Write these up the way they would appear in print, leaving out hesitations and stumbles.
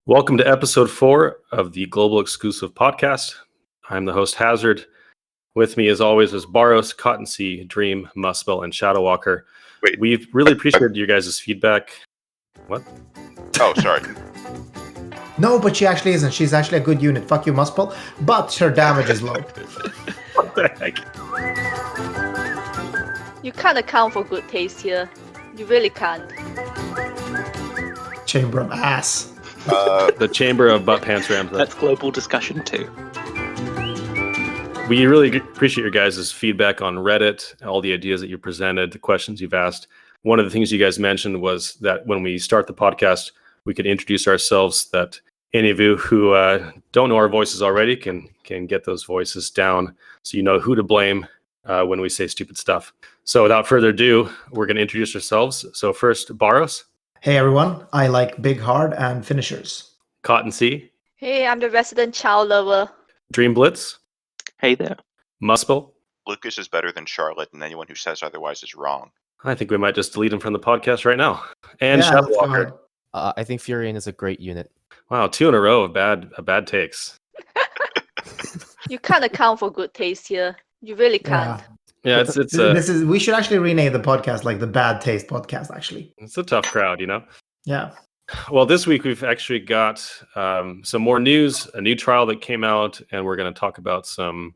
Welcome to episode 4 of the Global Exclusive Podcast. I'm the host, Hazard. With me, as always, is Baros, Cottonseed, Dream, Muspel, and Shadowwalker. Wait. We've really appreciated your guys' feedback. What? Oh, sorry. No, but she actually isn't. She's actually a good unit. Fuck you, Muspel. But her damage is low. What the heck? You can't account for good taste here. You really can't. Chamber of ass. The Chamber of Butt Pants Rams. That's global discussion too. We really appreciate your guys' feedback on Reddit, all the ideas that you presented, the questions you've asked. One of the things you guys mentioned was that when we start the podcast, we could introduce ourselves, that any of you who don't know our voices already can get those voices down so you know who to blame when we say stupid stuff. So without further ado, we're going to introduce ourselves. So first, Baros. Hey everyone, I like big hard and finishers. Cottonseed. Hey, I'm the resident child lover. Dream Blitz. Hey there. Muspel. Lucas is better than Charlotte, and anyone who says otherwise is wrong. I think we might just delete him from the podcast right now. And Yeah, that's Shadowwalker. fine. I think Furion is a great unit. Wow, 2 in a row of bad takes. You can't account for good taste here. You really can't. Yeah, it's We should actually rename the podcast like the Bad Taste Podcast, actually. it's a tough crowd, you know. Yeah. Well, this week we've actually got some more news, a new trial that came out, and we're going to talk about some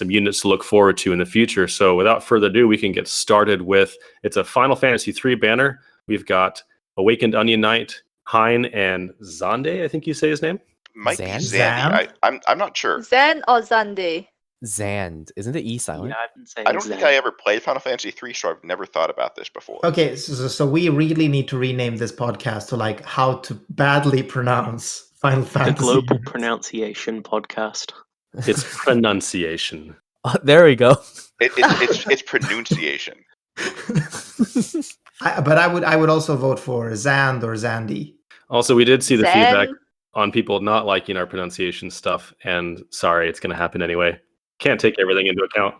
units to look forward to in the future. So without further ado, we can get started with, it's a Final Fantasy 3 banner. We've got Awakened Onion Knight, Hein, and Zande, I think you say his name. Might be Zan? Zandy. I'm not sure. Zen or Zande? Zand. Isn't the E silent? Yeah, I've been saying I don't think I ever played Final Fantasy 3, so I've never thought about this before. Okay, so we really need to rename this podcast to like how to badly pronounce Final The Fantasy. global pronunciation podcast. It's pronunciation. There we go. It's pronunciation. But I would also vote for Zand or Zandy. Also, we did see the Zen. feedback on people not liking our pronunciation stuff, and sorry, it's going to happen anyway. Can't take everything into account.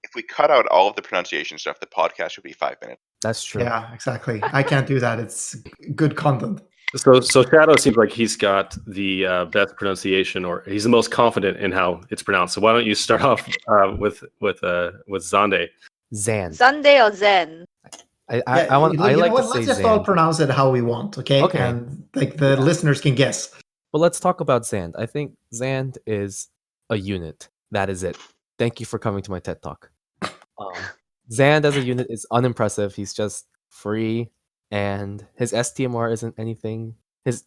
If we cut out all of the pronunciation stuff, the podcast would be 5 minutes. That's true. Yeah, exactly. I can't do that. It's good content. So Shadow seems like he's got the best pronunciation, or he's the most confident in how it's pronounced. So why don't you start off with Zande? Zand. Sunday or Zen? I Yeah, want. you I know like what? to say Let's just all Zand. pronounce it how we want, okay? Okay. And like the listeners can guess. But let's talk about Zand. I think Zand is a unit. That is it. Thank you for coming to my TED Talk. Zand as a unit is unimpressive. He's just free, and his STMR isn't anything. His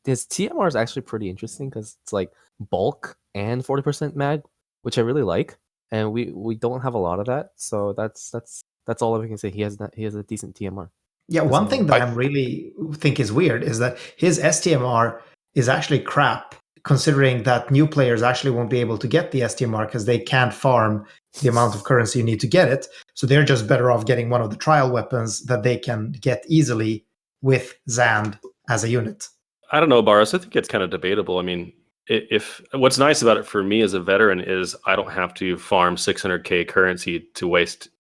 TMR is actually pretty interesting because it's like bulk and 40% mag, which I really like. And we don't have a lot of that, so that's all I can say. He has a decent TMR. Yeah, one thing that I- I really think is weird is that his STMR is actually crap, considering that new players actually won't be able to get the STMR because they can't farm the amount of currency you need to get it. So they're just better off getting one of the trial weapons that they can get easily with Zand as a unit. I don't know, Baros. I think it's kind of debatable. I mean, if what's nice about it for me as a veteran is I don't have to farm 600k currency to waste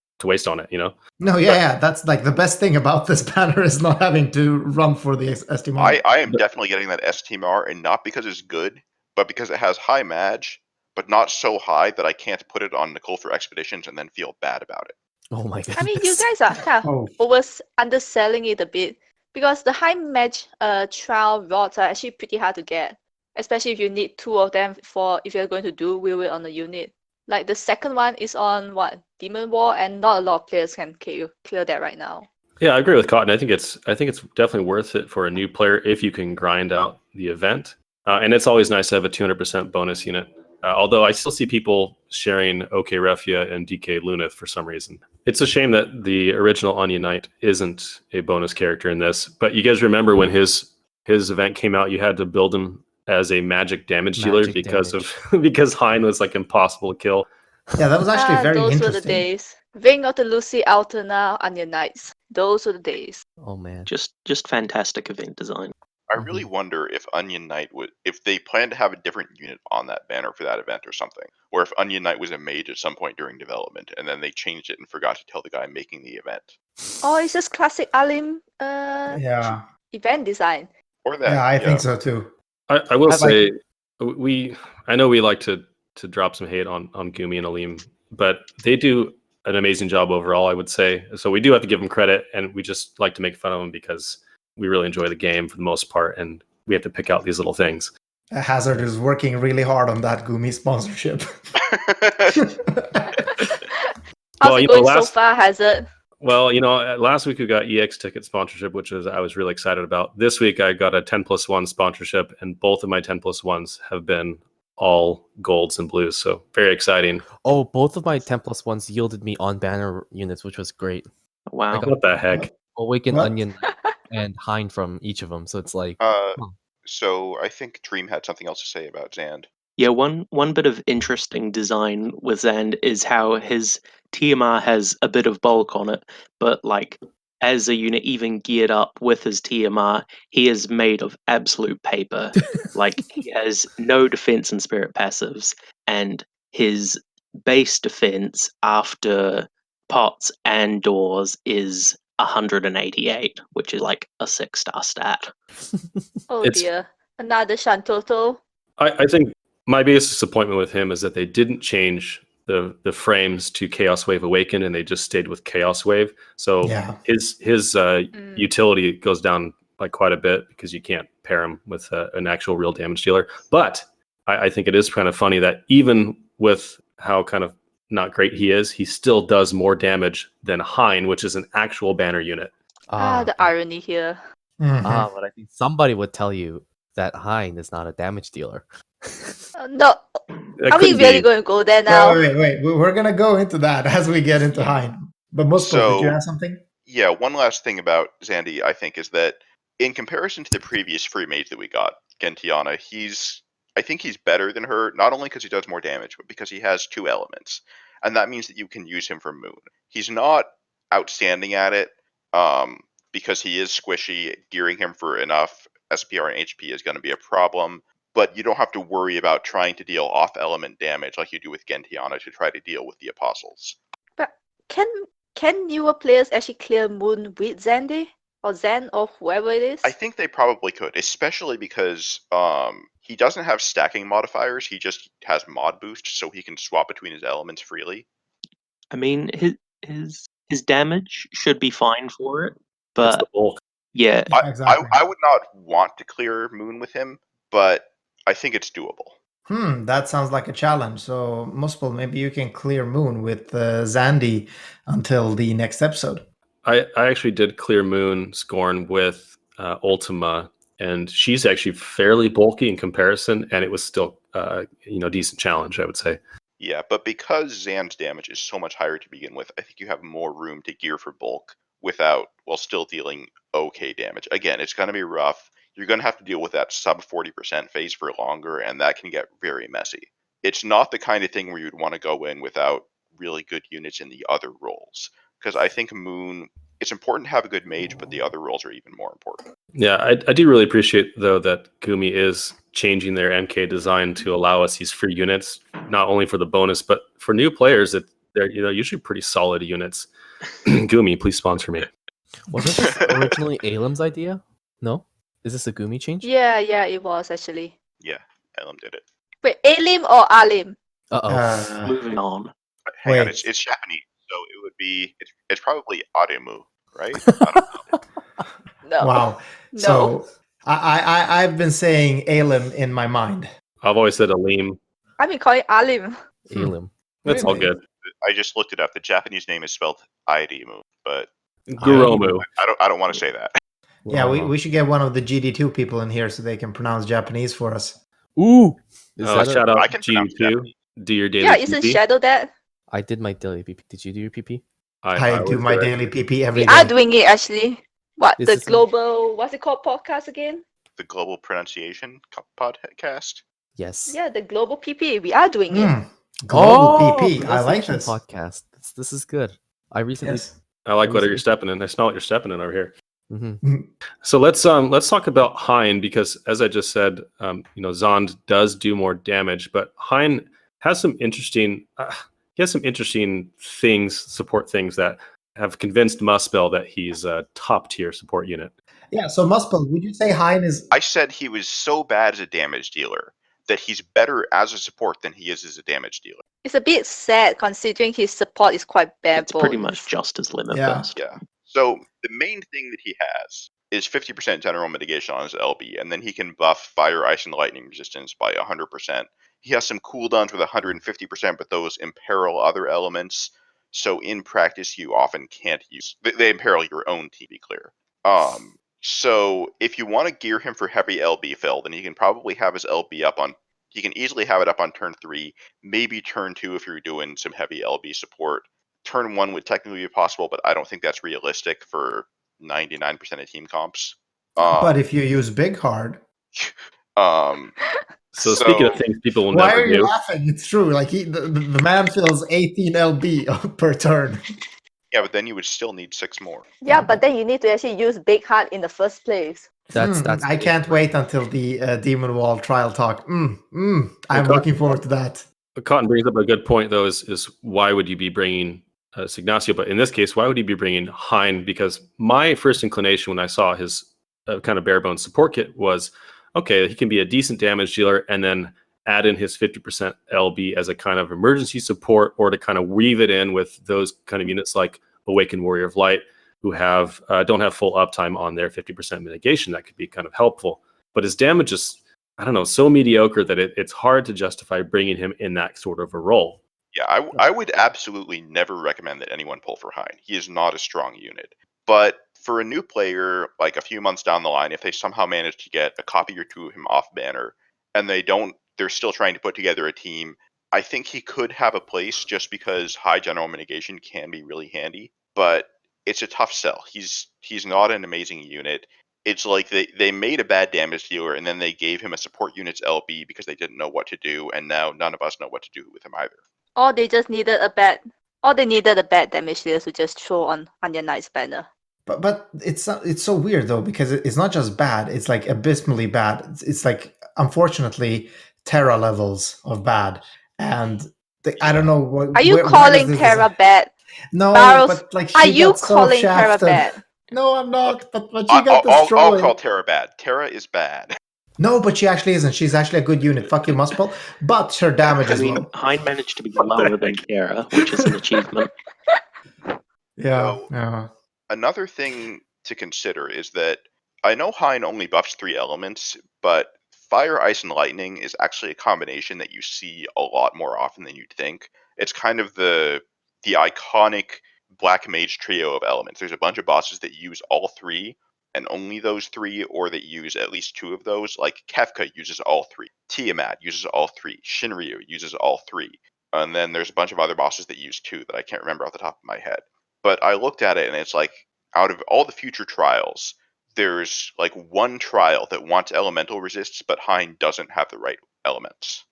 on it. You know. No, yeah, that's like the best thing about this banner is not having to run for the STMR. I am definitely getting that STMR, and not because it's good, but because it has high match, but not so high that I can't put it on Nicole for expeditions and then feel bad about it. Oh my god! I mean, you guys are kind of underselling it a bit because the high match trial rods are actually pretty hard to get, especially if you need 2 of them for if you're going to do wheel it on a unit. Like the second one is on Demon War, and not a lot of players can clear that right now. Yeah, I agree with Cotton. I think it's definitely worth it for a new player if you can grind out the event. And it's always nice to have a 200% bonus unit. Although I still see people sharing OK Refia and DK Lunith for some reason. It's a shame that the original Onion Knight isn't a bonus character in this. But you guys remember when his event came out, you had to build him as a magic damage dealer because Hein was like impossible to kill. Yeah, that was actually very those interesting. were the days. Ring of the Lucy Alterna Onion Knights. Those were the days. Oh man! Just fantastic event design. I really wonder if Onion Knight if they plan to have a different unit on that banner for that event or something, or if Onion Knight was a mage at some point during development and then they changed it and forgot to tell the guy making the event. Oh, it's just classic Alim Yeah. event design. Or that. Yeah, I think so too. I will I like- say I know we like to drop some hate on Gumi and Aleem, but they do an amazing job overall, I would say. So we do have to give them credit, and we just like to make fun of them because we really enjoy the game for the most part, and we have to pick out these little things. Hazard is working really hard on that Gumi sponsorship. How's Well, it you know, going so last- far, Hazard? Well, last week we got EX ticket sponsorship, which I was really excited about. This week I got a 10+1 sponsorship, and both of my 10+1s have been all golds and blues. So very exciting. Oh, both of my 10+1s yielded me on banner units, which was great. Wow. I got What the heck? Awakened What? Onion and Hein from each of them. So it's like, So I think Dream had something else to say about Zand. Yeah, one bit of interesting design with Zand is how his TMR has a bit of bulk on it, but like as a unit even geared up with his TMR, he is made of absolute paper. Like he has no defense and spirit passives, and his base defense after pots and doors is 188, which is like a 6-star stat. Oh It's- dear. Another Shantoto. I think my biggest disappointment with him is that they didn't change the frames to Chaos Wave Awaken, and they just stayed with Chaos Wave. So Yeah. his utility goes down by quite a bit because you can't pair him with an actual real damage dealer. But I think it is kind of funny that even with how kind of not great he is, he still does more damage than Hein, which is an actual banner unit. The irony here. Mhm. but I think somebody would tell you that Hein is not a damage dealer. No, That are we couldn't really be. going to go there now? Wait. We're gonna go into that as we get into Hein. But Muspel, did you So- have something? Yeah, one last thing about Zandy, I think, is that in comparison to the previous free mage that we got, Gentiana, I think he's better than her, not only because he does more damage, but because he has 2 elements. And that means that you can use him for Moon. He's not outstanding at it, because he is squishy. Gearing him for enough SPR and HP is going to be a problem. But you don't have to worry about trying to deal off-element damage like you do with Gentiana to try to deal with the Apostles. But can newer players actually clear Moon with Zandy? Or Zen or whoever it is? I think they probably could, especially because he doesn't have stacking modifiers. He just has mod boost, so he can swap between his elements freely. I mean, his damage should be fine for it, It's but the bulk. yeah, Exactly. I would not want to clear Moon with him, but I think it's doable. That sounds like a challenge. So, Muspel, maybe you can clear Moon with Zandy until the next episode. I actually did clear Moon Scorn with Ultima, and she's actually fairly bulky in comparison, and it was still decent challenge, I would say. Yeah, but because Zan's damage is so much higher to begin with, I think you have more room to gear for bulk while still dealing okay damage. Again, it's going to be rough. You're going to have to deal with that sub 40% phase for longer, and that can get very messy. It's not the kind of thing where you'd want to go in without really good units in the other roles, because I think Moon, it's important to have a good mage, but the other roles are even more important. Yeah, I do really appreciate, though, that Gumi is changing their MK design to allow us these free units, not only for the bonus, but for new players that they're usually pretty solid units. Gumi, please sponsor me. Wasn't this originally Alem's idea? No? Is this a Gumi change? Yeah, it was actually. Yeah, Elam did it. Wait, Alim or Alim? Uh-oh. moving on. Hang on, Wait. it's Japanese, so it would be, it's probably Aremu, right? I don't know. No. Wow. No. So, I've been saying Alem in my mind. I've always said Aleem. I've been calling Alim. Alem. That's all Really? good. I just looked it up. The Japanese name is spelled Aremu, but Guromu. I don't want to say that. Yeah, Uh-huh. we should get one of the GD2 people in here so they can pronounce Japanese for us. Ooh! Is that Shout I out can pronounce G2. Japanese. Do your daily Yeah, isn't PP. Shadow that? I did my daily PP. Did you do your PP? I do always my that. daily PP every We day. are doing it actually. What, This the is- global, what's it called, podcast again? The Global Pronunciation podcast. Yes. Yeah, the global PP. We are doing it. Global PP. I like pronunciation this. Podcast. This is good. I recently. Yes. I like what Recently- you're stepping in. I smell what you're stepping in over here. Mhm. So let's talk about Hein, because as I just said, Zond does do more damage, but Hein has some interesting support things that have convinced Muspel that he's a top tier support unit. Yeah, so Muspel, would you say Hein is... I said he was so bad as a damage dealer that he's better as a support than he is as a damage dealer. It's a bit sad considering his support is quite bare It's pretty much bones. just as limit Yeah. burst. Yeah. So the main thing that he has is 50% general mitigation on his LB, and then he can buff fire, ice, and lightning resistance by 100%. He has some cooldowns with 150%, but those imperil other elements. So in practice, you often can't use. They imperil your own team, to be clear. So if you want to gear him for heavy LB fill, then he can probably have his LB up on. He can easily have it up on turn 3, maybe turn 2 if you're doing some heavy LB support. Turn 1 would technically be possible, but I don't think that's realistic for 99% of team comps. But if you use Big Hard... So speaking of things people will Why never are you do, laughing? It's true. Like the man fills 18 LB per turn. Yeah, but then you would still need 6 more. Yeah, but then you need to actually use Big Heart in the first place. That's I can't wait until the Demon Wall trial talk. I'm looking forward to that. Cotton brings up a good point, though, is why would you be bringing Signacio? But in this case, why would you be bringing Hein? Because my first inclination when I saw his kind of bare bones support kit was, okay, he can be a decent damage dealer and then add in his 50% LB as a kind of emergency support, or to kind of weave it in with those kind of units like Awakened Warrior of Light, who have don't have full uptime on their 50% mitigation. That could be kind of helpful. But his damage is, I don't know, so mediocre that it's hard to justify bringing him in that sort of a role. Yeah, I would absolutely never recommend that anyone pull for Hein. He is not a strong unit. But for a new player, like a few months down the line, if they somehow manage to get a copy or two of him off banner, and they're still trying to put together a team, I think he could have a place just because high general mitigation can be really handy. But it's a tough sell. He's not an amazing unit. It's like they made a bad damage dealer and then they gave him a support unit's LB because they didn't know what to do, and now none of us know what to do with him either. Or they just needed a bad damage dealer to just throw on their Knight's banner. But it's so weird though, because it's not just bad, it's like abysmally bad. It's like, unfortunately, Terra levels of bad. And I don't know what... Are you calling Terra bad? No, Barrows, but like are she you got so calling Terra shafted. bad? No, I'm not. But she got destroyed. I'll call Terra bad. Terra is bad. No, but she actually isn't. She's actually a good unit. Fuck you, Muspel. But her damage is low. Hein managed to be lower than Terra, which is an achievement. Yeah. Another thing to consider is that I know Hein only buffs 3 elements, but Fire, Ice, and Lightning is actually a combination that you see a lot more often than you'd think. It's kind of the iconic Black Mage trio of elements. There's a bunch of bosses that use all 3, and only those 3, or that use at least 2 of those. Like Kefka uses all 3, Tiamat uses all 3, Shinryu uses all 3, and then there's a bunch of other bosses that use 2 that I can't remember off the top of my head. But I looked at it and it's like, out of all the future trials, there's like one trial that wants elemental resists, but Hein doesn't have the right elements.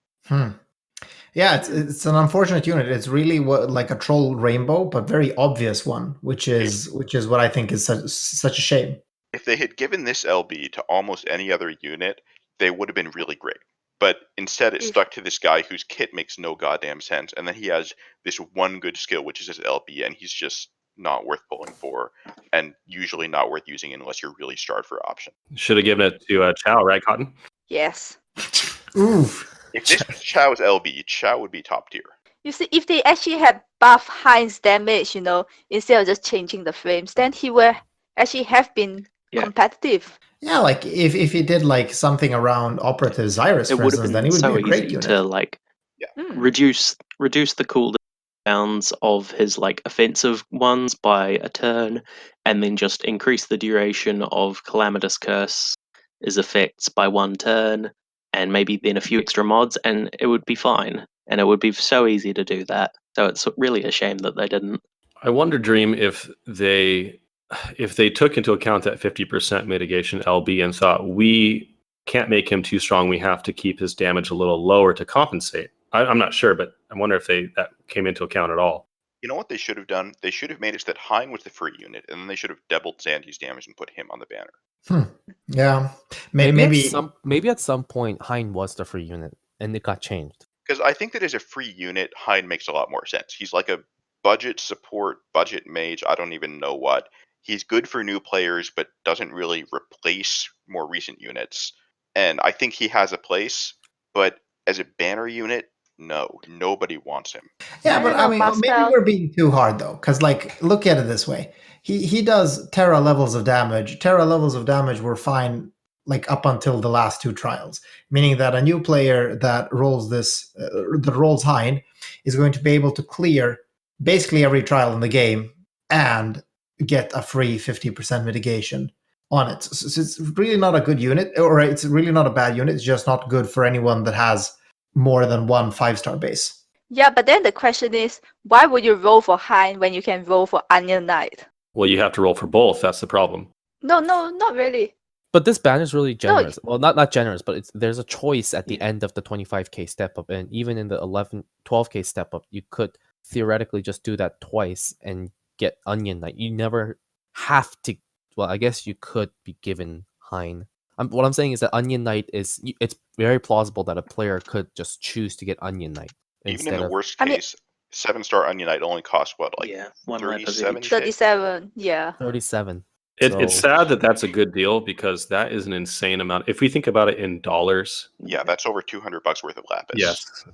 Yeah, it's an unfortunate unit. It's really like a troll rainbow, but very obvious one, which is what I think is such a shame. If they had given this LB to almost any other unit, they would have been really great. But instead, it stuck to this guy whose kit makes no goddamn sense, and then he has this one good skill, which is his LB, and he's just not worth pulling for, and usually not worth using unless you're really starved for option. Should have given it to Chow, right, Cotton? Yes. Oof. If this was Chow's LB, Chow would be top tier. You see, if they actually had buff Hein's damage, instead of just changing the frames, then he would actually have been competitive. Yeah, like if he did like something around Operative Zyrus, for instance, then he would be a great unit. To like reduce the cooldowns of his like offensive ones by a turn, and then just increase the duration of Calamitous Curse's effects by 1 turn, and maybe then a few extra mods, and it would be fine. And it would be so easy to do that. So it's really a shame that they didn't. I wonder, Dream, if they took into account that 50% mitigation LB and thought, we can't make him too strong, we have to keep his damage a little lower to compensate. I'm not sure, but I wonder if that came into account at all. You know what they should have done? They should have made it so that Hein was the free unit, and then they should have doubled Zandy's damage and put him on the banner. Yeah. Maybe at some point Hein was the free unit and it got changed. Because I think that as a free unit, Hein makes a lot more sense. He's like a budget support, budget mage, I don't even know what. He's good for new players, but doesn't really replace more recent units. And I think he has a place, but as a banner unit, no, nobody wants him. Yeah, I but don't I know, mean, maybe Pascal. we're being too hard though, because like, look at it this way: he does Terra levels of damage. Terra levels of damage were fine, like up until the last 2 trials, meaning that a new player that rolls that rolls Hein, is going to be able to clear basically every trial in the game and get a free 50% mitigation on it. So it's really not a good unit, or it's really not a bad unit. It's just not good for anyone that has more than one 5-star base. Yeah, but then the question is, why would you roll for Hein when you can roll for Onion Knight? Well, you have to roll for both. That's the problem. No, not really. But this banner is really generous. Well, not generous, but there's a choice at the end of the 25k step up, and even in the 12k step up, you could theoretically just do that twice and get Onion Knight. You never have to. Well, I guess you could be given Hein. What I'm saying is that Onion Knight it's very plausible that a player could just choose to get Onion Knight Even in instead the of. worst I mean- case, 7-star Onion Knight only costs what, like Yeah, one lap of 37 each. 37, yeah. 37. It's So- sad that that's a good deal because that is an insane amount. If we think about it in dollars, Yeah, that's over $200 worth of lapis. yes,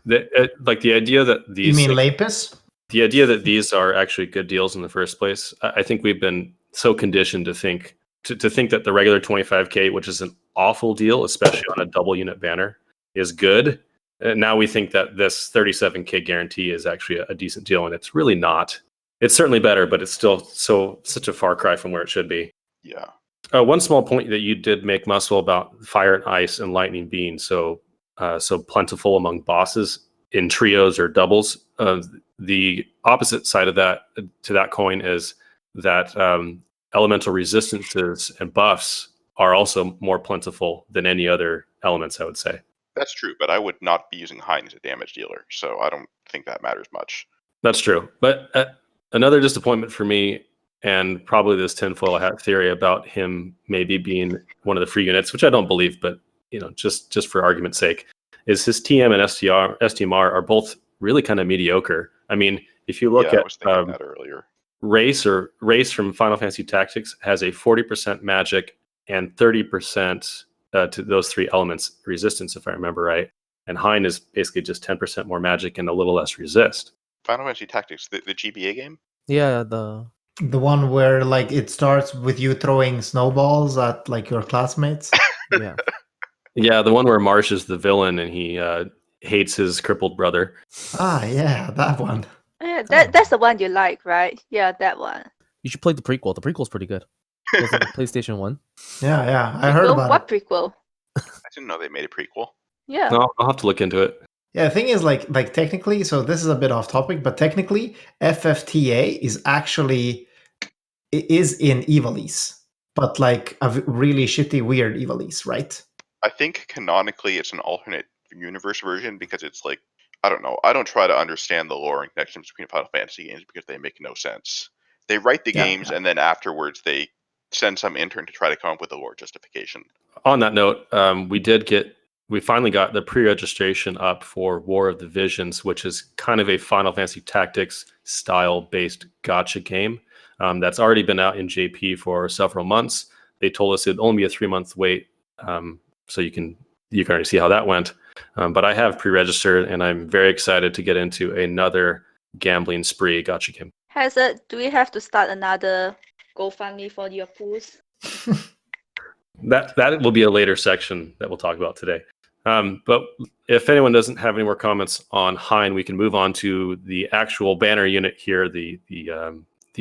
like the idea that You these mean Lapis? the idea that these are actually good deals in the first place. I think we've been so conditioned to think that the regular 25k, which is an awful deal, especially on a double unit banner, is good. And now we think that this 37k guarantee is actually a decent deal, and it's really not. It's certainly better, but it's still such a far cry from where it should be. Yeah. One small point that you did make, Muscle, about fire and ice and lightning being so plentiful among bosses in trios or doubles. The opposite side of that to that coin is that elemental resistances and buffs are also more plentiful than any other elements, I would say. That's true, but I would not be using Hein as a damage dealer, so I don't think that matters much. That's true. But another disappointment for me, and probably this tinfoil hat theory about him maybe being one of the free units, which I don't believe, but just for argument's sake, is his TM and STMR are both really kind of mediocre. I mean, if you look I at was thinking that earlier. Race from Final Fantasy Tactics has a 40% magic and 30% to those 3 elements resistance, if I remember right. And Hein is basically just 10% more magic and a little less resist. Final Fantasy Tactics, the GBA game? Yeah, The one where like it starts with you throwing snowballs at like your classmates. yeah. Yeah, the one where Marsh is the villain and he hates his crippled brother. Ah, yeah, that one. Yeah, that's the one you like, right? Yeah, that one. You should play the prequel. The prequel's pretty good. It was on the PlayStation 1. Yeah, I heard Prequel? about What it. prequel? I didn't know they made a prequel. Yeah. No, I'll have to look into it. Yeah, the thing is like technically, so this is a bit off topic, but technically FFTA is actually is in Ivalice, but like a really shitty weird Ivalice, right? I think canonically it's an alternate universe version because it's like, I don't know. I don't try to understand the lore and connections between Final Fantasy games because they make no sense. They write the games and then afterwards they send some intern to try to come up with a lore justification. On that note, we finally got the pre-registration up for War of the Visions, which is kind of a Final Fantasy Tactics style-based gacha game that's already been out in JP for several months. They told us it'd only be a 3-month wait, so you can already see how that went. But I have pre-registered, and I'm very excited to get into another gambling spree gacha game. Do we have to start another GoFundMe for your pools? That will be a later section that we'll talk about today. But if anyone doesn't have any more comments on Hein, we can move on to the actual banner unit here, the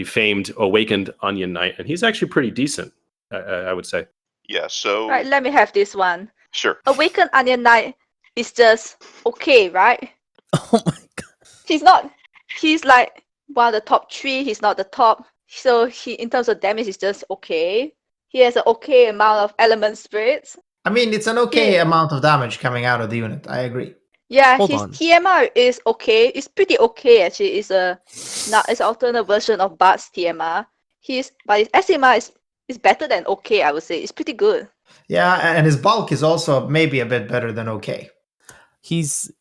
famed Awakened Onion Knight, and he's actually pretty decent, I would say. Yeah, so... Right, let me have this one. Sure. Awakened Onion Knight is just okay, right? Oh my god. He's like one of the top 3, he's not the top. So he, in terms of damage, he's just okay. He has an okay amount of element spirits. I mean, it's an okay amount of damage coming out of the unit. I agree. Yeah, Hold his on. TMR is okay. It's pretty okay actually. It's an alternate version of Bart's TMR. But his SMR is better than okay, I would say. It's pretty good. Yeah, and his bulk is also maybe a bit better than okay. He's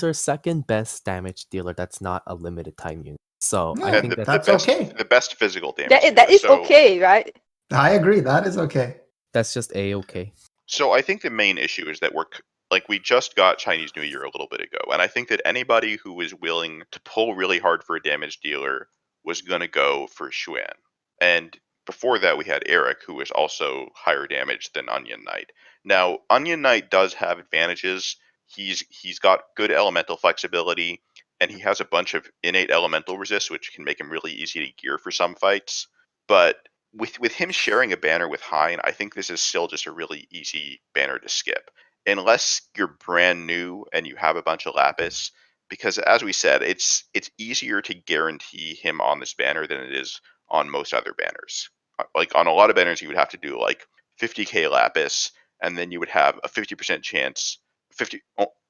our second best damage dealer that's not a limited time unit. So Yeah, I think that's best, okay. the best physical damage. That dealer. is So- okay, right? I agree. That is okay. that's just A-okay. So I think the main issue is that we just got Chinese New Year a little bit ago, and I think that anybody who was willing to pull really hard for a damage dealer was going to go for Xuan. And before that, we had Eric, who was also higher damage than Onion Knight. Now, Onion Knight does have advantages. He's got good elemental flexibility, and he has a bunch of innate elemental resist, which can make him really easy to gear for some fights. But with him sharing a banner with Hein, I think this is still just a really easy banner to skip. Unless you're brand new and you have a bunch of Lapis, because as we said, it's easier to guarantee him on this banner than it is on most other banners. Like on a lot of banners, you would have to do like 50k Lapis, and then you would have a 50% chance.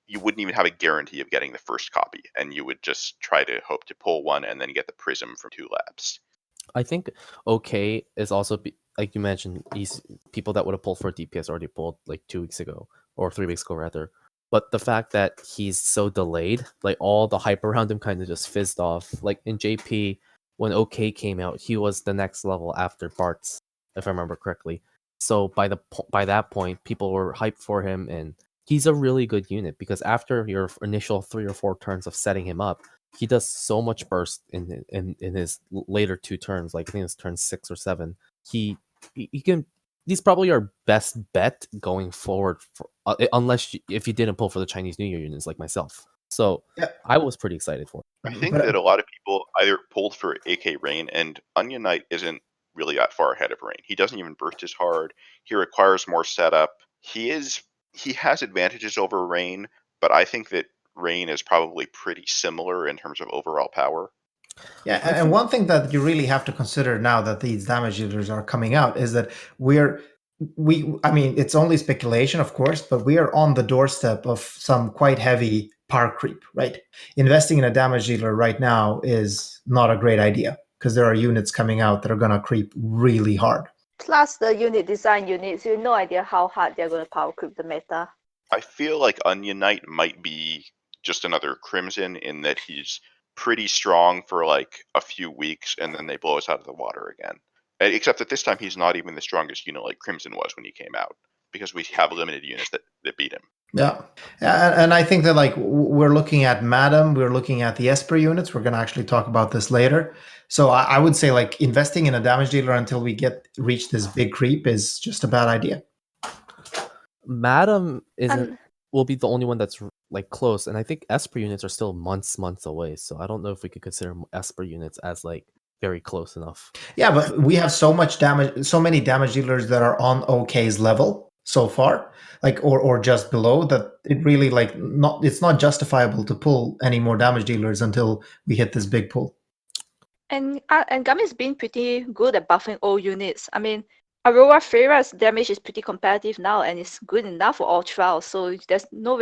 You wouldn't even have a guarantee of getting the first copy, and you would just try to hope to pull one and then get the prism from 2 labs. I think okay is also like you mentioned, people that would have pulled for DPS already pulled like 2 weeks ago or 3 weeks ago rather. But the fact that he's so delayed, like all the hype around him kind of just fizzed off. Like in JP, when OK came out, he was the next level after Bart's, if I remember correctly. So by that point, people were hyped for him, and he's a really good unit because after your initial 3 or 4 turns of setting him up, he does so much burst in his later 2 turns. Like I think it's turn 6 or 7. He can. He's probably our best bet going forward, if you didn't pull for the Chinese New Year units like myself. So Yeah. I was pretty excited for it. I think that a lot of people either pulled for AK Rain, and Onion Knight isn't really that far ahead of Rain. He doesn't even burst as hard. He requires more setup. He has advantages over Rain, but I think that Rain is probably pretty similar in terms of overall power. Yeah, and one thing that you really have to consider now that these damage dealers are coming out is that I mean, it's only speculation, of course, but we are on the doorstep of some quite heavy power creep, right? Investing in a damage dealer right now is not a great idea because there are units coming out that are going to creep really hard. Plus the unit design units, you have no idea how hard they're going to power creep the meta. I feel like Onion Knight might be just another Crimson in that he's pretty strong for like a few weeks and then they blow us out of the water again. Except that this time he's not even the strongest unit like Crimson was when he came out, because we have limited units that beat him. Yeah, and I think that like we're looking at Madam, we're looking at the Esper units. We're going to actually talk about this later. So I would say like investing in a damage dealer until we reach this big creep is just a bad idea. Madam will be the only one that's like close, and I think Esper units are still months away. So I don't know if we could consider Esper units as like very close enough. Yeah, but we have so many damage dealers that are on OK's level so far, like or just below, that it really it's not justifiable to pull any more damage dealers until we hit this big pull. And Gummy's been pretty good at buffing all units. I mean, Aurora Freya's damage is pretty competitive now and it's good enough for all trials, so there's no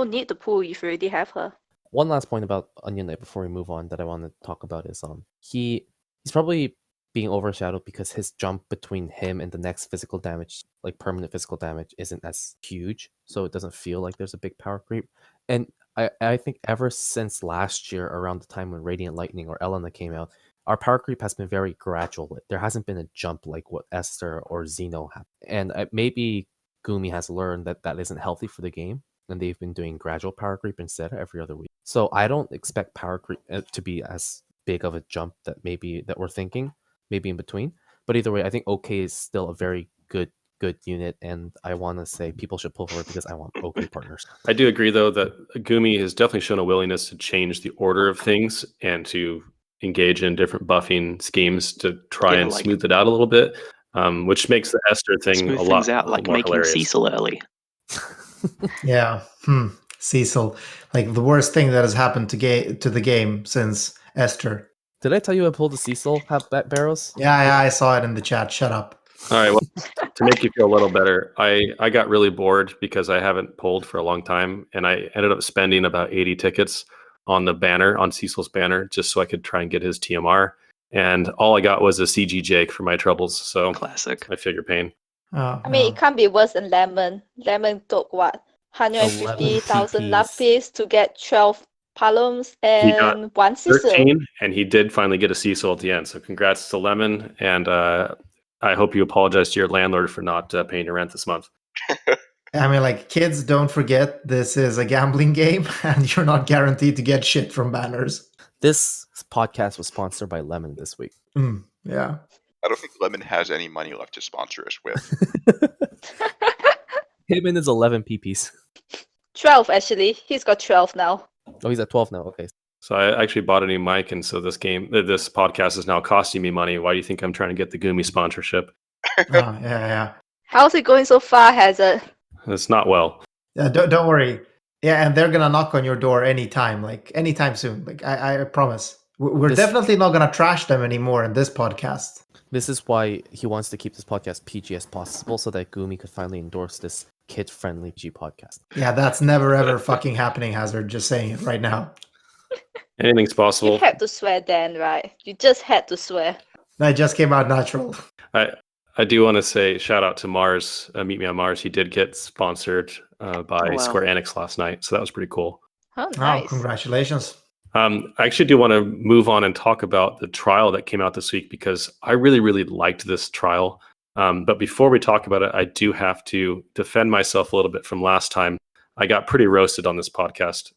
need to pull if you already have her. One last point about Onion Knight before we move on that I want to talk about is he's probably being overshadowed because his jump between him and the next physical damage, like permanent physical damage, isn't as huge, so it doesn't feel like there's a big power creep. And I think ever since last year, around the time when Radiant Lightning or Elena came out, our power creep has been very gradual. There hasn't been a jump like what Esther or Xeno have. And maybe Gumi has learned that isn't healthy for the game, and they've been doing gradual power creep instead every other week. So I don't expect power creep to be as big of a jump that we're thinking, maybe in between. But either way, I think OK is still a very good unit, and I want to say people should pull for it because I want OK partners. I do agree, though, that Gumi has definitely shown a willingness to change the order of things and to engage in different buffing schemes to try and smooth it out a little bit, which makes the Esther thing a lot out, like more making hilarious. Cecil early. Yeah, Cecil, like the worst thing that has happened to the game since Esther. Did I tell you I pulled the Cecil Barrows? Yeah, I saw it in the chat. Shut up. All right, well, to make you feel a little better, I got really bored because I haven't pulled for a long time, and I ended up spending about 80 tickets on the banner, on Cecil's banner, just so I could try and get his TMR. And all I got was a CG Jake for my troubles. So classic. I figure pain. I mean, it can't be worse than Lemon. Lemon took what? 150,000 lapis to get 12 Paloms He got and one Cecil. 13, and he did finally get a Cecil at the end. So congrats to Lemon, and I hope you apologize to your landlord for not paying your rent this month. I mean, like, kids, don't forget this is a gambling game, and you're not guaranteed to get shit from banners. This podcast was sponsored by Lemon this week. Yeah. I don't think Lemon has any money left to sponsor us with. Him and his 11 PPs. 12 actually. He's got 12 now. Oh, he's at 12 now. Okay. So I actually bought a new mic, and so this podcast is now costing me money. Why do you think I'm trying to get the Gumi sponsorship? Yeah. How's it going so far, Hazard? It's not well. Yeah, don't worry. Yeah, and they're gonna knock on your door anytime soon. Like, I promise. We're definitely not gonna trash them anymore in this podcast. This is why he wants to keep this podcast PG as possible, so that Gumi could finally endorse this kid-friendly G podcast. Yeah, that's never ever fucking happening, Hazard. Just saying it right now. Anything's possible. You had to swear then, right? You just had to swear. That just came out natural. I do want to say shout out to Mars, Meet Me on Mars. He did get sponsored by Square Enix last night, so that was pretty cool. Oh, nice. Oh, congratulations. I actually do want to move on and talk about the trial that came out this week, because I really, really liked this trial. But before we talk about it, I do have to defend myself a little bit from last time. I got pretty roasted on this podcast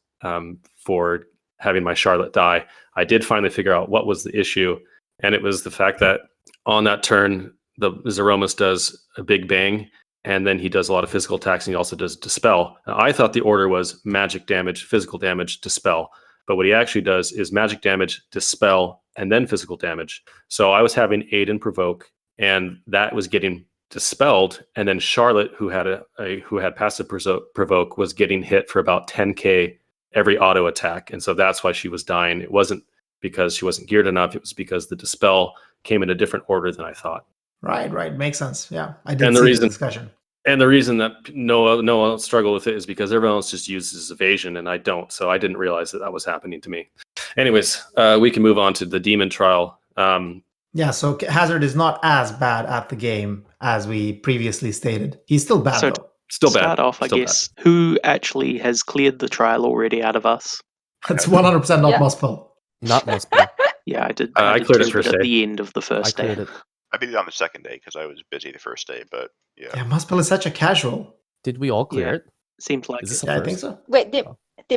for having my Charlotte die. I did finally figure out what was the issue, and it was the fact that on that turn, the Zeromus does a big bang, and then he does a lot of physical attacks, and he also does dispel. Now, I thought the order was magic damage, physical damage, dispel. But what he actually does is magic damage, dispel, and then physical damage. So I was having aid and provoke, and that was getting dispelled. And then Charlotte, who had passive provoke, was getting hit for about 10k every auto attack, and so that's why she was dying. It wasn't because she wasn't geared enough; it was because the dispel came in a different order than I thought. Right. Makes sense. Yeah, I did And see the discussion. And the reason that no one else struggle with it is because everyone else just uses evasion, and I don't. So I didn't realize that was happening to me. Anyways, we can move on to the demon trial. Yeah, so Hazard is not as bad at the game as we previously stated. He's still bad, though. Still bad. Start off, I guess. Bad. Who actually has cleared the trial already out of us? It's 100% not Muspel. Not Muspel. Yeah, I did. I cleared it first day. At the end of the first day. I beat it on the second day because I was busy the first day, but yeah. Yeah, Muspel is such a casual. Did we all clear it? Seems like it. Yeah, I think so. Wait, did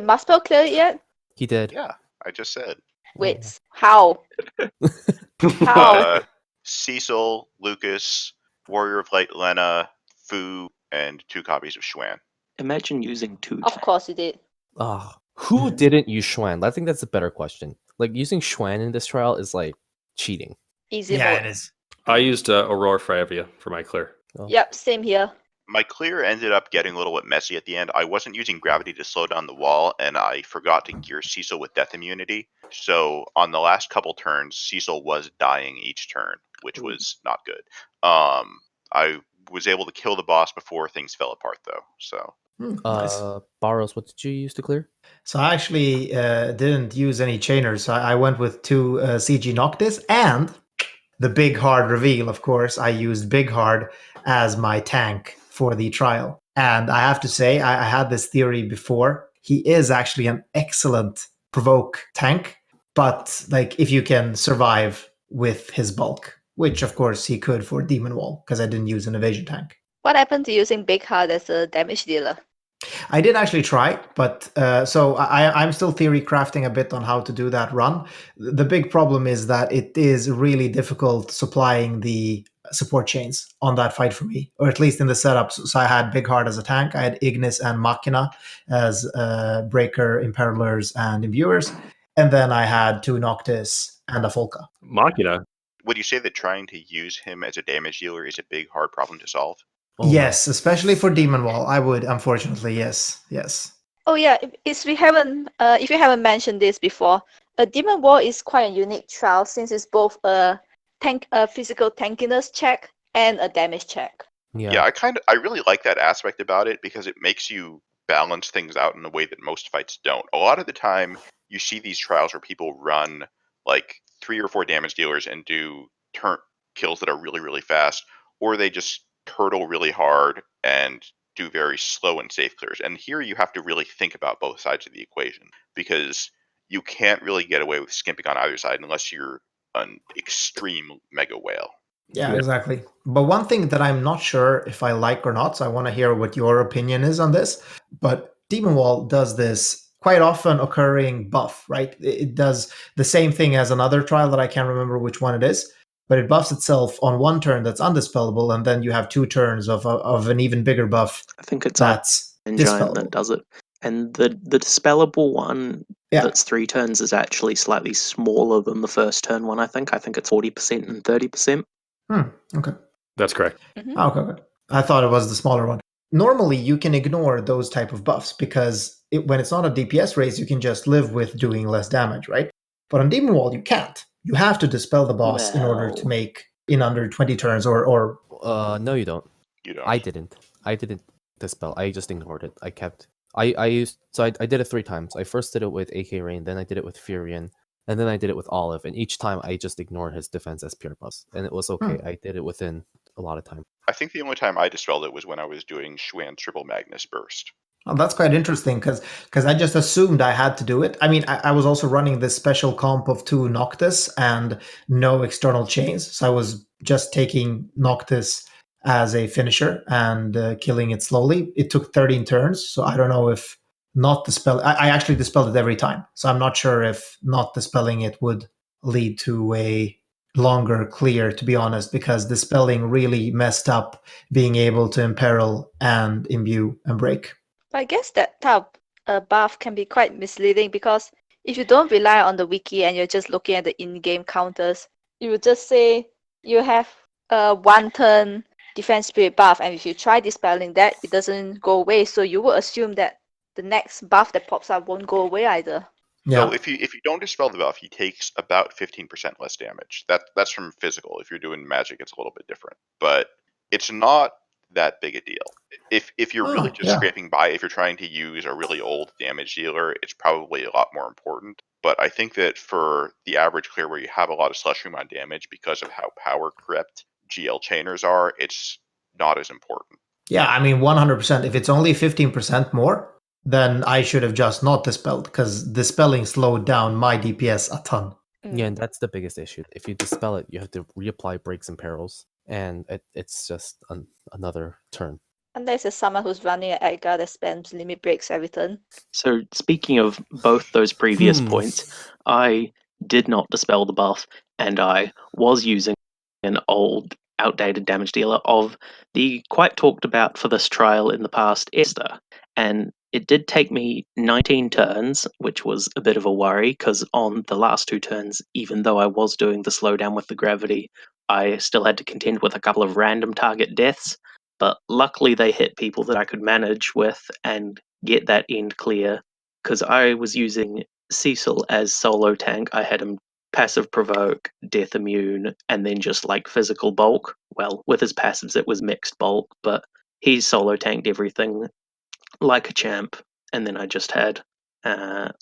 Muspel clear it yet? He did. Yeah, I just said. Wait, how? How? Cecil, Lucas, Warrior of Light, Lena, Fu, and 2 copies of Schwan. Imagine using 2. Of course you did. Who didn't use Schwan? I think that's a better question. Like, using Schwan in this trial is like cheating. Easy Yeah, mode. it is. I used Aurora Fravia for my clear. Oh. Yep, same here. My clear ended up getting a little bit messy at the end. I wasn't using gravity to slow down the wall, and I forgot to gear Cecil with death immunity. So on the last couple turns, Cecil was dying each turn, which was not good. I was able to kill the boss before things fell apart, though. So Nice. Barros, what did you use to clear? So I actually didn't use any chainers. So I went with 2 CG Noctis, and the Big Hard reveal, of course. I used Big Hard as my tank for the trial. And I have to say, I had this theory before. He is actually an excellent provoke tank, but like if you can survive with his bulk, which of course he could for Demon Wall, because I didn't use an evasion tank. What happened to using Big Heart as a damage dealer? I did actually try, but so I'm still theory crafting a bit on how to do that run. The big problem is that it is really difficult supplying the support chains on that fight for me, or at least in the setup. So I had Big Heart as a tank, I had Ignis and Machina as breaker, imperilers, and imbuers, and then I had 2 Noctis and a Folka. Machina. would you say that trying to use him as a damage dealer is a big, hard problem to solve? Oh, yes, especially for Demon Wall, I would, unfortunately, yes. Oh yeah, if you haven't mentioned this before, Demon Wall is quite a unique trial since it's both a physical tankiness check and a damage check. Yeah, I really like that aspect about it because it makes you balance things out in a way that most fights don't. A lot of the time, you see these trials where people run like 3 or 4 damage dealers and do turn kills that are really, really fast, or they just turtle really hard and do very slow and safe clears. And here you have to really think about both sides of the equation, because you can't really get away with skimping on either side unless you're an extreme mega whale. Yeah, exactly. But one thing that I'm not sure if I like or not, so I want to hear what your opinion is on this. But Demon Wall does this quite often occurring buff, right? It does the same thing as another trial that I can't remember which one it is, but it buffs itself on one turn that's undispellable, and then you have 2 turns of an even bigger buff I think it's that's Iron Giant dispellable. that does it. And the dispellable one Yeah. that's 3 turns is actually slightly smaller than the first turn one, I think. I think it's 40% and 30%. Okay. That's correct. Okay. I thought it was the smaller one. Normally, you can ignore those type of buffs because when it's not a DPS race, you can just live with doing less damage, right? But on Demon Wall, you can't. You have to dispel the boss in order to Well. make in under 20 turns or No, you don't. You don't. I didn't dispel. I just ignored it. I used, so I did it 3 times. I first did it with AK Rain, then I did it with Furion, and then I did it with Olive. And each time I just ignored his defense as pure buffs, and it was okay. I did it within a lot of time. I think the only time I dispelled it was when I was doing Xuan Triple Magnus Burst. Well, that's quite interesting because I just assumed I had to do it. I mean, I was also running this special comp of 2 Noctis and no external chains. So I was just taking Noctis as a finisher and killing it slowly. It took 13 turns. So I don't know if not dispel. I actually dispelled it every time. So I'm not sure if not dispelling it would lead to a longer clear, to be honest, because dispelling really messed up being able to imperil and imbue and break. But I guess that type of buff can be quite misleading because if you don't rely on the wiki and you're just looking at the in-game counters, you would just say you have a 1 turn defense spirit buff, and if you try dispelling that, it doesn't go away. So you would assume that the next buff that pops up won't go away either. So if you don't dispel the buff, he takes about 15% less damage. That's from physical. If you're doing magic, it's a little bit different, but it's not that big a deal. If you're really just scraping by, if you're trying to use a really old damage dealer, it's probably a lot more important. But I think that for the average clear where you have a lot of slush room on damage because of how power crept GL chainers are, it's not as important. Yeah, I mean 100%. If it's only 15% more, then I should have just not dispelled because dispelling slowed down my DPS a ton. Yeah, and that's the biggest issue. If you dispel it, you have to reapply breaks and perils, and it's just another turn. Unless there's someone who's running an Edgar that spams limit breaks every turn. So speaking of both those previous points, I did not dispel the buff, and I was using an old, outdated damage dealer of the quite talked about for this trial in the past, Esther. And it did take me 19 turns, which was a bit of a worry, because on the last 2 turns, even though I was doing the slowdown with the gravity, I still had to contend with a couple of random target deaths. But luckily they hit people that I could manage with and get that end clear, because I was using Cecil as solo tank. I had him passive provoke, death immune, and then just like physical bulk. Well, with his passives it was mixed bulk, but he solo tanked everything like a champ. And then I just had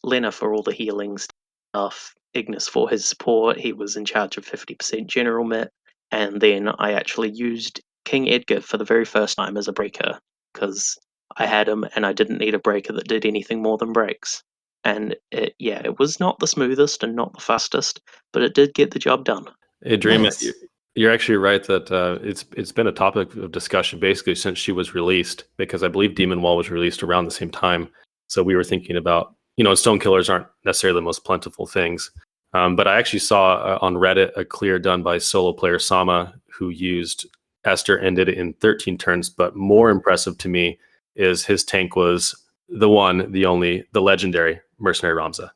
Lena for all the healing stuff, Ignis for his support. He was in charge of 50% general mit, and then I actually used King Edgar for the very first time as a breaker, because I had him and I didn't need a breaker that did anything more than breaks. And it was not the smoothest and not the fastest, but it did get the job done. Hey, Dream, Nice. you're actually right that it's been a topic of discussion basically since she was released, because I believe Demon Wall was released around the same time. So we were thinking about, stone killers aren't necessarily the most plentiful things. But I actually saw on Reddit a clear done by solo player Sama who used Esther and did it in 13 turns. But more impressive to me is his tank was the one, the only, the legendary Mercenary Ramza.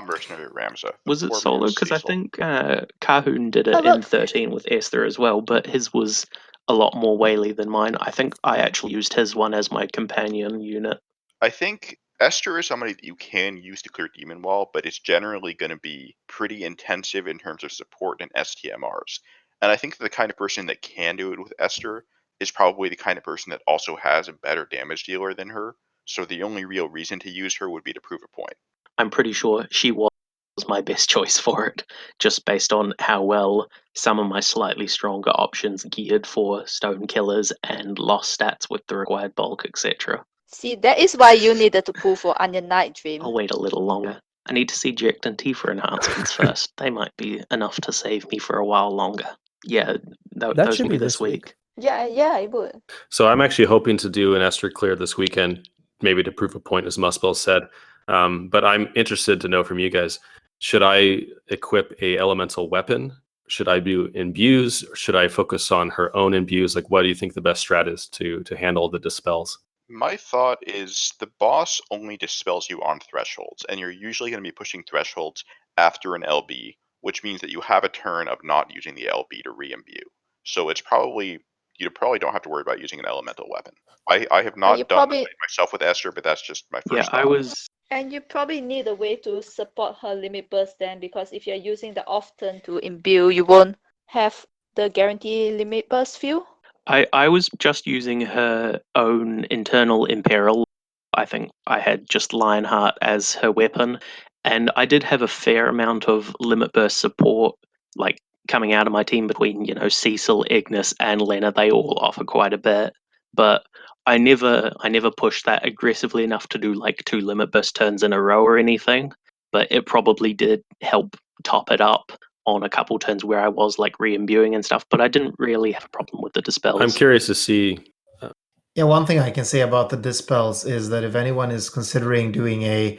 Mercenary Ramza. Was it solo? Because I think Kahun did it in 13 with Esther as well, but his was a lot more whaley than mine. I think I actually used his one as my companion unit. I think Esther is somebody that you can use to clear Demon Wall, but it's generally going to be pretty intensive in terms of support and STMRs. And I think the kind of person that can do it with Esther is probably the kind of person that also has a better damage dealer than her. So the only real reason to use her would be to prove a point. I'm pretty sure she was my best choice for it, just based on how well some of my slightly stronger options geared for stone killers and lost stats with the required bulk, etc. See, that is why you needed to pull for Onion Night Dream. I'll wait a little longer. I need to see Jekt and Tifa enhancements first. They might be enough to save me for a while longer. Yeah, That those should will be be this this week. week. Yeah, it would. So I'm actually hoping to do an Esther clear this weekend, maybe to prove a point, as Muspel said. But I'm interested to know from you guys, should I equip a elemental weapon? Should I do imbues? Or should I focus on her own imbues? Like, what do you think the best strat is to handle the dispels? My thought is the boss only dispels you on thresholds, and you're usually going to be pushing thresholds after an LB, which means that you have a turn of not using the LB to re-imbue. So it's probably, you probably don't have to worry about using an elemental weapon. I have not done it myself with Esther, but that's just my first thought. And you probably need a way to support her limit burst then, because if you're using the off turn to imbue, you won't have the guarantee limit burst field. I was just using her own internal Imperial. I think I had just Lionheart as her weapon, and I did have a fair amount of limit burst support, like coming out of my team between, Cecil, Ignis, and Lena. They all offer quite a bit, but I never pushed that aggressively enough to do like 2 limit burst turns in a row or anything. But it probably did help top it up on a couple turns where I was like re-imbuing and stuff, but I didn't really have a problem with the dispels. I'm curious to see. Yeah, one thing I can say about the dispels is that if anyone is considering doing a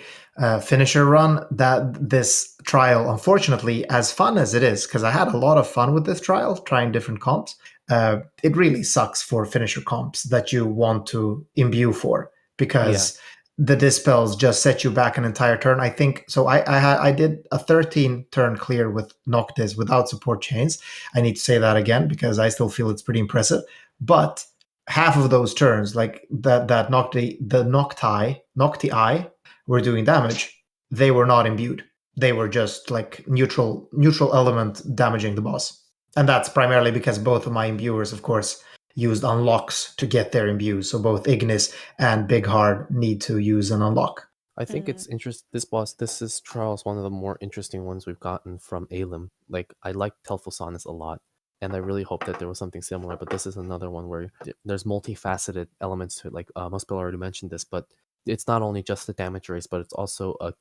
finisher run, that this trial, unfortunately, as fun as it is, because I had a lot of fun with this trial, trying different comps, it really sucks for finisher comps that you want to imbue for, because the dispels just set you back an entire turn. I think so. I did a 13 turn clear with Noctis without support chains. I need to say that again because I still feel it's pretty impressive. But half of those turns, like that Noctii were doing damage, they were not imbued. They were just like neutral element damaging the boss. And that's primarily because both of my imbuers, of course, used unlocks to get their imbues. So both Ignis and Big Hard need to use an unlock. I think it's interesting. This trial is one of the more interesting ones we've gotten from Alim. Like, I like Telphosaurus a lot, and I really hope that there was something similar. But this is another one where there's multifaceted elements to it. Like most people already mentioned this, but it's not only just the damage race, but it's also a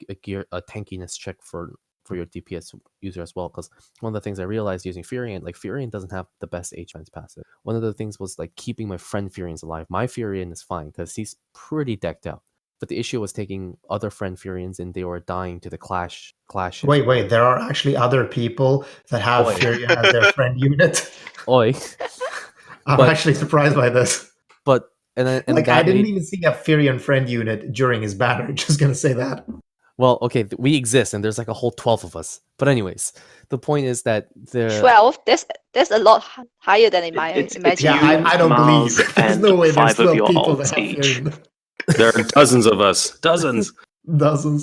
tankiness check for your DPS user as well. Because one of the things I realized using Furion, like Furion doesn't have the best H-Fence passive. One of the things was like keeping my friend Furions alive. My Furion is fine because he's pretty decked out. But the issue was taking other friend Furions and they were dying to the clash. Wait, there are actually other people that have Furion as their friend unit. Oi. I'm actually surprised by this. But I didn't even see a Furion friend unit during his banner. Just gonna say that. Well, okay, we exist, and there's like a whole 12 of us. But anyways, the point is that 12. That's a lot higher than in my imagination. Yeah, I don't believe you. There's no way there's 12 people that have Furion. There are dozens of us. Dozens.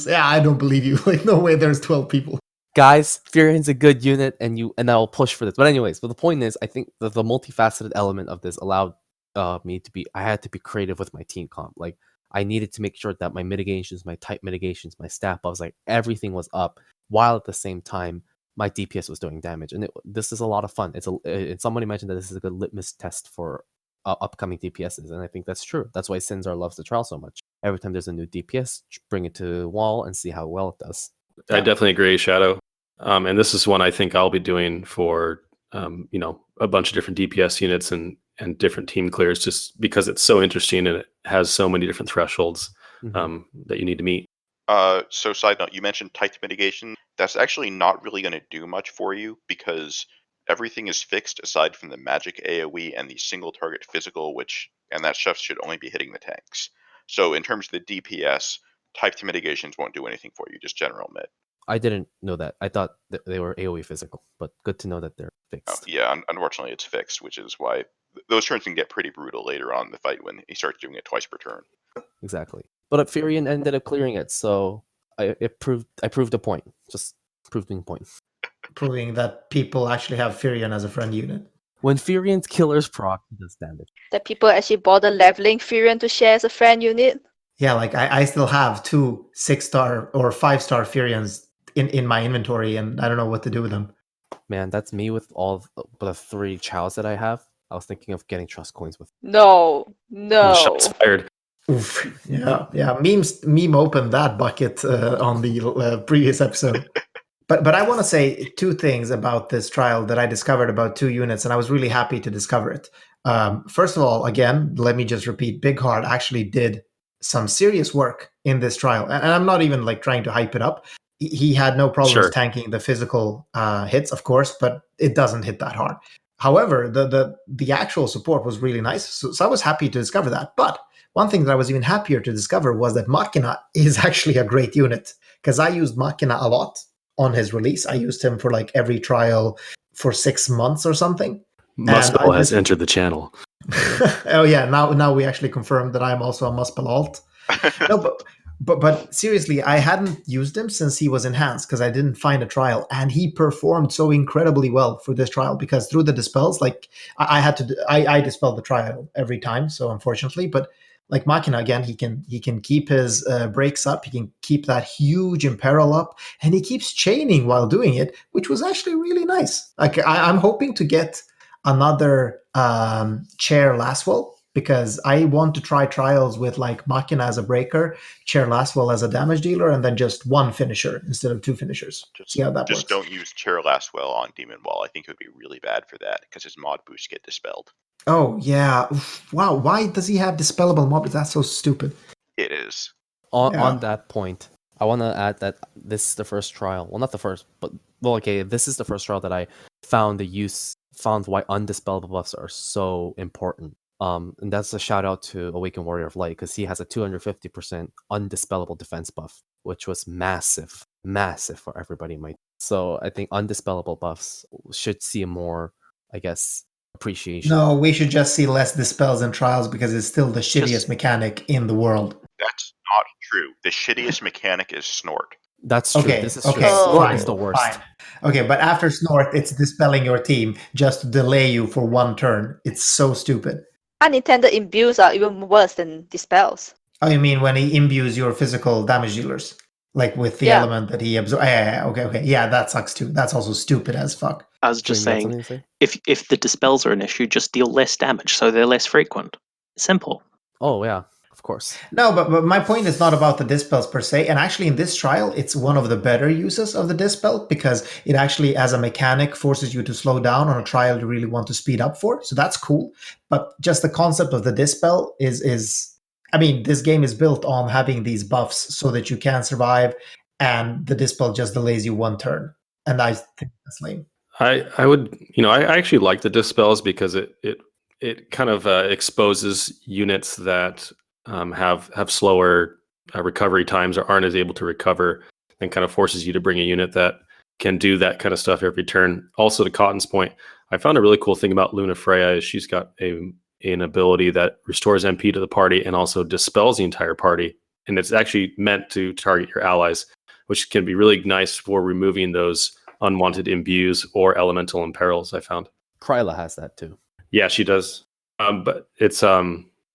Yeah, I don't believe you. Like, no way there's 12 people. Guys, Furion's a good unit, and I'll push for this. But anyways, the point is, I think the multifaceted element of this allowed me to be. I had to be creative with my team comp. Like, I needed to make sure that my mitigations, my type mitigations, my stat buffs, like everything was up, while at the same time my DPS was doing damage. And this is a lot of fun. And somebody mentioned that this is a good litmus test for upcoming DPSs, and I think that's true. That's why Sinzar loves the trial so much. Every time there's a new DPS, bring it to wall and see how well it does. I definitely agree, Shadow. And this is one I think I'll be doing for a bunch of different DPS units and different team clears, just because it's so interesting and it has so many different thresholds that you need to meet. So side note, you mentioned type mitigation. That's actually not really going to do much for you because everything is fixed aside from the magic AoE and the single target physical, and that stuff should only be hitting the tanks. So in terms of the DPS, type mitigations won't do anything for you, just general mid. I didn't know that. I thought that they were AoE physical, but good to know that they're fixed. Yeah, unfortunately it's fixed, which is why those turns can get pretty brutal later on in the fight when he starts doing it twice per turn. Exactly. But Furion ended up clearing it, so I proved a point. Just proving a point. Proving that people actually have Furion as a friend unit. When Furion's killers proc, he does damage. That people actually bother leveling Furion to share as a friend unit. Yeah, like I still have 2 6-star or 5-star Furions in my inventory, and I don't know what to do with them. Man, that's me with all the 3 chows that I have. I was thinking of getting trust coins with. No. Shots fired. Oof. Yeah. Meme opened that bucket on the previous episode. But I want to say 2 things about this trial that I discovered about 2 units, and I was really happy to discover it. First of all, again, let me just repeat, Big Heart actually did some serious work in this trial, and I'm not even like trying to hype it up. He had no problems tanking the physical hits, of course, but it doesn't hit that hard. However, the actual support was really nice, so I was happy to discover that. But one thing that I was even happier to discover was that Machina is actually a great unit, because I used Machina a lot on his release. I used him for like every trial for 6 months or something. Muspel has entered the channel. Oh yeah, now we actually confirmed that I'm also a Muspel alt. No, but seriously, I hadn't used him since he was enhanced because I didn't find a trial, and he performed so incredibly well for this trial because through the dispels, like I dispelled the trial every time, so unfortunately, but like Machina again, he can keep his breaks up, he can keep that huge imperil up, and he keeps chaining while doing it, which was actually really nice. Like I'm hoping to get another Chair Laswell, because I want to try trials with like Machina as a breaker, Chair Laswell as a damage dealer, and then just 1 finisher instead of 2 finishers. See how that works. Just don't use Chair Laswell on Demon Wall. I think it would be really bad for that because his mod boosts get dispelled. Oh yeah! Oof, wow, why does he have dispellable mobs? That's so stupid. It is. On that point, I want to add that this is the first trial. Well, not the first, but this is the first trial that I found why undispellable buffs are so important. And that's a shout out to Awakened Warrior of Light, because he has a 250% undispellable defense buff, which was massive for everybody. So I think undispellable buffs should see more, I guess, appreciation. No, we should just see less dispels in trials because it's still the shittiest mechanic in the world. That's not true. The shittiest mechanic is Snort. That's true. Okay, This is okay, true. Snort fine, is the worst. fine. Okay, but after Snort, it's dispelling your team just to delay you for 1 turn. It's so stupid. Unintended imbues are even worse than dispels. Oh, you mean when he imbues your physical damage dealers? Like with the element that he absorbs? Okay. Yeah, that sucks too. That's also stupid as fuck. I was just saying, if the dispels are an issue, just deal less damage so they're less frequent. Simple. Oh, yeah. Of course. No, but my point is not about the dispels per se. And actually, in this trial, it's one of the better uses of the dispel because it actually, as a mechanic, forces you to slow down on a trial you really want to speed up for. So that's cool. But just the concept of the dispel is I mean, this game is built on having these buffs so that you can survive, and the dispel just delays you 1 turn. And I think that's lame. I would, I actually like the dispels because it kind of exposes units that have slower recovery times or aren't as able to recover, and kind of forces you to bring a unit that can do that kind of stuff every turn. Also, to Cotton's point, I found a really cool thing about Luna Freya is she's got an ability that restores MP to the party and also dispels the entire party. And it's actually meant to target your allies, which can be really nice for removing those unwanted imbues or elemental imperils, I found. Kryla has that too. Yeah, she does. But it's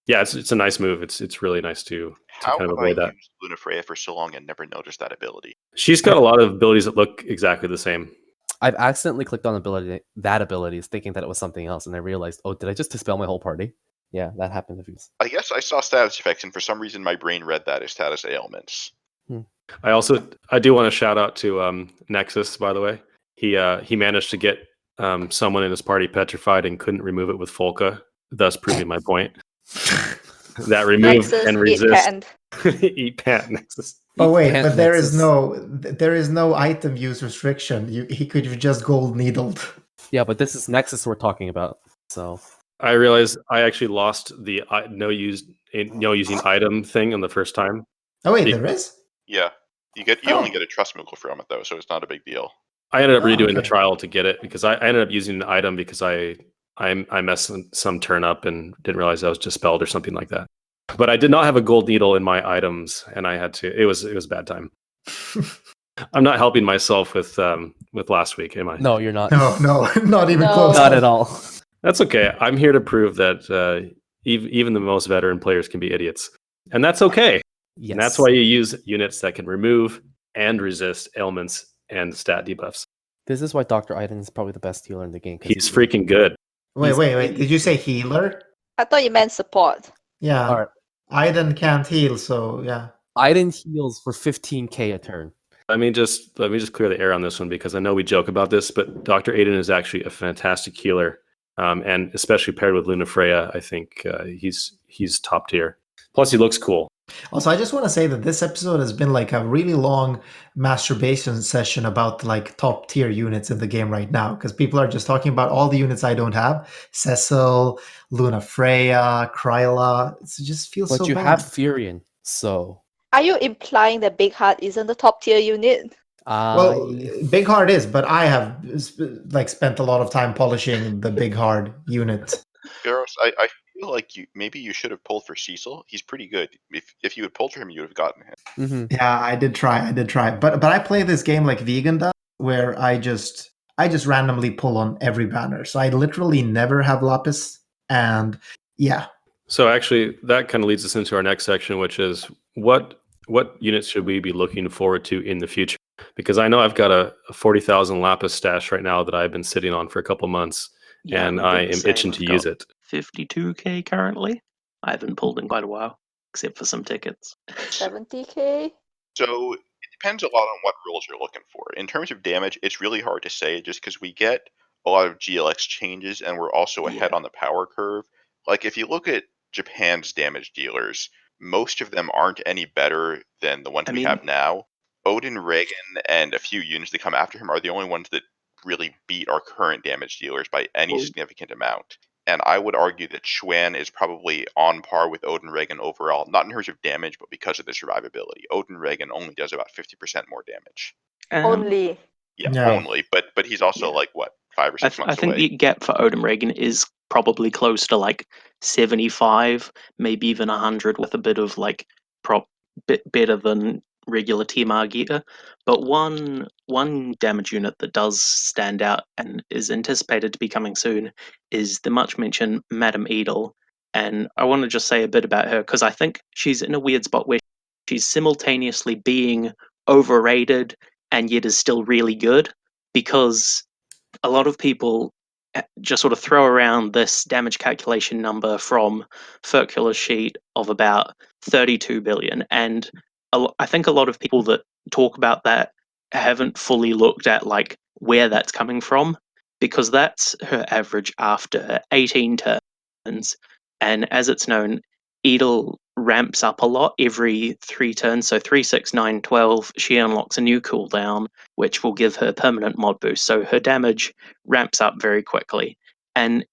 it's a nice move. It's really nice to kind of avoid that. Used Luna Freya for so long and never noticed that ability? She's got a lot of abilities that look exactly the same. I've accidentally clicked on abilities thinking that it was something else, and I realized, oh, did I just dispel my whole party? Yeah, that happened. I guess I saw status effects, and for some reason my brain read that as status ailments. I do want to shout out to Nexus, by the way. He managed to get someone in his party petrified and couldn't remove it with Folka, thus proving my point. That remove Nexus, and resist. Eat pant Nexus. Oh wait, but there is no item use restriction. He could have just gold needled. Yeah, but this is Nexus we're talking about. So I realized I actually lost the no using item thing on the first time. Oh wait, there is? Yeah, you only get a trust mogul from it though, so it's not a big deal. I ended up redoing the trial to get it because I ended up using an item because I messed some turn up and didn't realize I was dispelled or something like that. But I did not have a gold needle in my items, and I had to. It was a bad time. I'm not helping myself with last week, am I? No, you're not. No, not even close. Not at all. That's okay. I'm here to prove that even the most veteran players can be idiots, and that's okay. Yes. And that's why you use units that can remove and resist ailments and stat debuffs. This is why Dr. Aiden is probably the best healer in the game. 'cause He's freaking good. Wait. Did you say healer? I thought you meant support. Yeah. All right. Aiden can't heal, so yeah. Aiden heals for 15k a turn. Let me just clear the air on this one because I know we joke about this, but Dr. Aiden is actually a fantastic healer, and especially paired with Luna Freya, I think he's top tier. Plus, he looks cool. Also, I just want to say that this episode has been like a really long masturbation session about like top tier units in the game right now, because people are just talking about all the units I don't have: Cecil, Luna Freya, Kryla. It just feels But so you bad. have Furion, so Are you implying that Big Heart isn't the top tier unit? Well, Big Hard is, but I have like spent a lot of time polishing the Big Hard unit. Garros, I feel like you should have pulled for Cecil. He's pretty good. If you had pulled for him, you would have gotten him. Mhm. Yeah, I did try. But I play this game like Vegan does, where I just randomly pull on every banner. So I literally never have Lapis, and yeah. So actually, that kind of leads us into our next section, which is what units should we be looking forward to in the future? Because I know I've got a 40,000 Lapis stash right now that I've been sitting on for a couple months, and I've got I the am same. itching I've to got use it. 52k currently. I haven't pulled in quite a while, except for some tickets. 70k? So it depends a lot on what rules you're looking for. In terms of damage, it's really hard to say just because we get a lot of GLX changes and we're also ahead on the power curve. Like if you look at Japan's damage dealers, most of them aren't any better than the ones we have now. Odin, Reagan, and a few units that come after him are the only ones that really beat our current damage dealers by any significant amount. And I would argue that Schwan is probably on par with Odin Reagan overall, not in terms of damage, but because of the survivability. Odin Reagan only does about 50% more damage. Only. Yeah, only. But he's also like, what, 5 or 6 months I think away? the gap for Odin Reagan is probably close to like 75, maybe even 100 with a bit of like bit better than regular TMR gear. But one damage unit that does stand out and is anticipated to be coming soon is the much mentioned Madame Edel. And I want to just say a bit about her because I think she's in a weird spot where she's simultaneously being overrated and yet is still really good, because a lot of people just sort of throw around this damage calculation number from Circular sheet of about 32 billion. And I think a lot of people that talk about that haven't fully looked at like where that's coming from, because that's her average after 18 turns. And as it's known, Edel ramps up a lot every 3 turns. So 3, 6, 9, 12, she unlocks a new cooldown, which will give her permanent mod boost. So her damage ramps up very quickly. And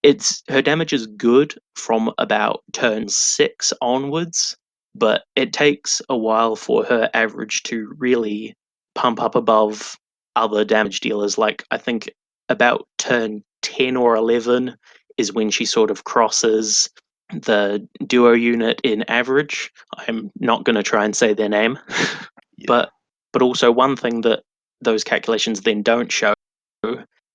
her damage is good from about turn 6 onwards, but it takes a while for her average to really pump up above other damage dealers. Like I think about turn 10 or 11 is when she sort of crosses the duo unit in average. I'm not going to try and say their name. But also one thing that those calculations then don't show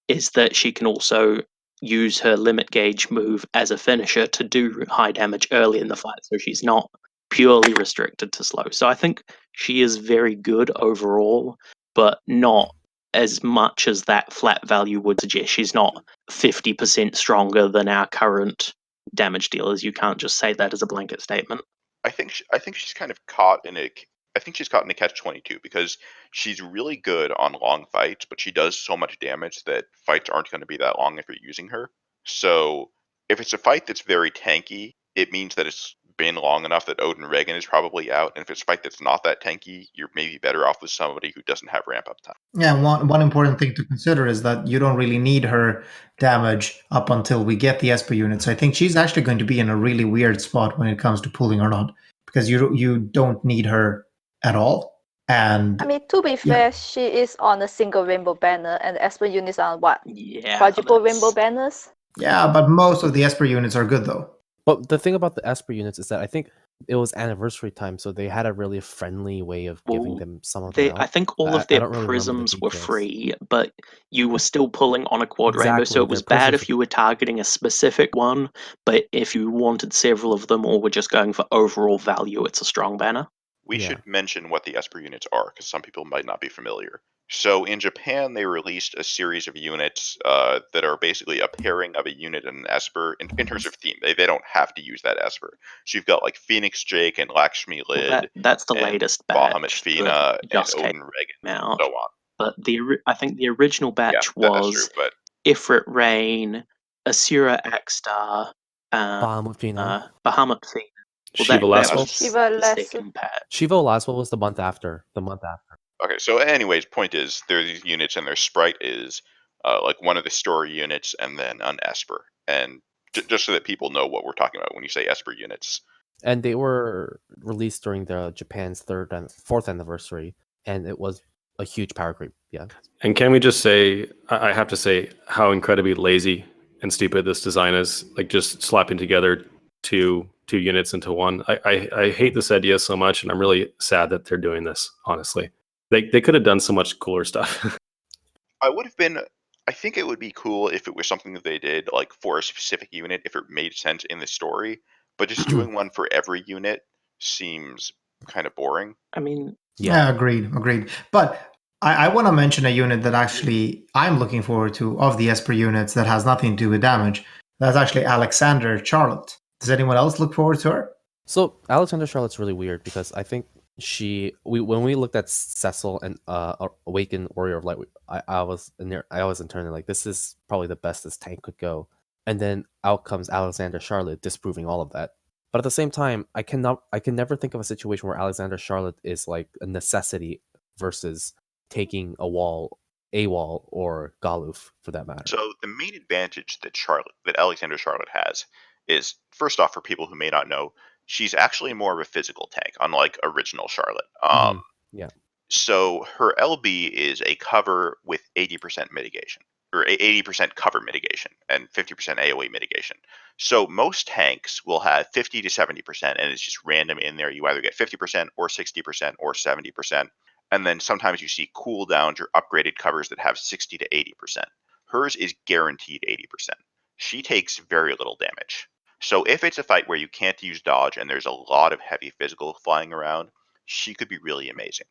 is that she can also use her limit gauge move as a finisher to do high damage early in the fight, so she's not purely restricted to slow. So I think she is very good overall, but not as much as that flat value would suggest. She's not 50% stronger than our current damage dealers. You can't just say that as a blanket statement. I think she's kind of caught in a. I think she's caught in a catch-22 because she's really good on long fights, but she does so much damage that fights aren't going to be that long if you're using her. So if it's a fight that's very tanky, it means that it's been long enough that Odin Reagan is probably out. And if it's a fight that's not that tanky, you're maybe better off with somebody who doesn't have ramp-up time. Yeah, one important thing to consider is that you don't really need her damage up until we get the Esper units. I think she's actually going to be in a really weird spot when it comes to pulling or not, because you don't need her at all. And I mean, to be fair, she is on a single rainbow banner, and the Esper units are on what? Quadruple rainbow banners? Yeah, but most of the Esper units are good though. But the thing about the Esper units is that I think it was anniversary time, so they had a really friendly way of giving them some of them out. I think all of their prisms were free, but you were still pulling on a quad rainbow, so it was bad if you were targeting a specific one, but if you wanted several of them or were just going for overall value, it's a strong banner. We should mention what the Esper units are, because some people might not be familiar. So in Japan, they released a series of units that are basically a pairing of a unit and an Esper in terms of theme. They don't have to use that Esper. So you've got like Phoenix Jake and Lakshmi Lid That's the and latest Bahamut batch Fina that and just came Odin Regan and out. so on. But I think the original batch That's true. was But Ifrit Rain, Asura Akstar, Bahamut Fina. Bahamut Fina. Well, Shiva that Laswell? was Shiva the Laswell. second patch. Shiva Laswell was the month after. okay, so anyways, point is there are these units and their sprite is like one of the story units and then an Esper. And just so that people know what we're talking about when you say Esper units. And they were released during the Japan's 4th anniversary, and it was a huge power creep. Yeah. And can we just say, I have to say, how incredibly lazy and stupid this design is? Like just slapping together two units into one. I hate this idea so much, and I'm really sad that they're doing this. Honestly, they could have done so much cooler stuff. I think it would be cool if it was something that they did like for a specific unit, if it made sense in the story. But just doing one for every unit seems kind of boring. I mean, Yeah, agreed. But I want to mention a unit that actually I'm looking forward to of the Esper units that has nothing to do with damage. That's actually Alexander Charlotte. Does anyone else look forward to her? So Alexander Charlotte's really weird because I think when we looked at Cecil and Awakened Warrior of Light, I was internally like, this is probably the best this tank could go. And then out comes Alexander Charlotte, disproving all of that. But at the same time, I can never think of a situation where Alexander Charlotte is like a necessity versus taking a wall, or Galuf for that matter. So the main advantage that Alexander Charlotte has is, first off, for people who may not know, she's actually more of a physical tank, unlike original Charlotte. Yeah. So her LB is a cover with 80% mitigation, or 80% cover mitigation and 50% AoE mitigation. So most tanks will have 50 to 70%, and it's just random in there. You either get 50% or 60% or 70%. And then sometimes you see cooldowns or upgraded covers that have 60 to 80%. Hers is guaranteed 80%. She takes very little damage. So if it's a fight where you can't use dodge and there's a lot of heavy physical flying around, she could be really amazing.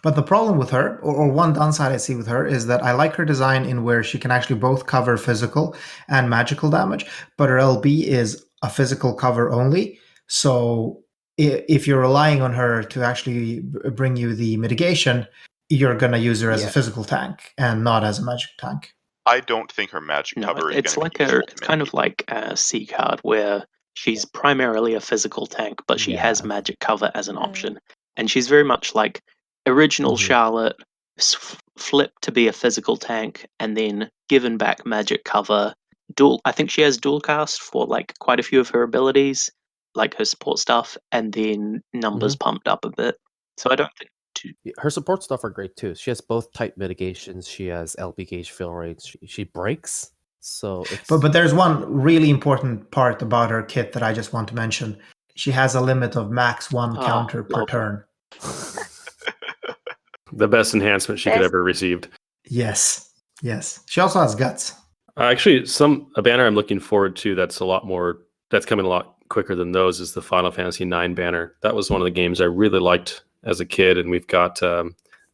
But the problem with her, or one downside I see with her, is that I like her design in where she can actually both cover physical and magical damage, but her LB is a physical cover only. So if you're relying on her to actually bring you the mitigation, you're going to use her as a physical tank and not as a magic tank. I don't think her magic cover is going to be useful. It's kind of like a C card where she's primarily a physical tank, but she has magic cover as an option. And she's very much like original Charlotte, flipped to be a physical tank, and then given back magic cover. I think she has dual cast for like quite a few of her abilities, like her support stuff, and then numbers pumped up a bit. So I don't think her support stuff are great too. She has both type mitigations. She has LB gauge fill rates. She breaks. So it's... But there's one really important part about her kit that I just want to mention. She has a limit of max 1 counter per turn. The best enhancement she could ever received. Yes. She also has guts. Actually, a banner I'm looking forward to that's coming a lot quicker than those is the Final Fantasy IX banner. That was one of the games I really liked as a kid, and we've got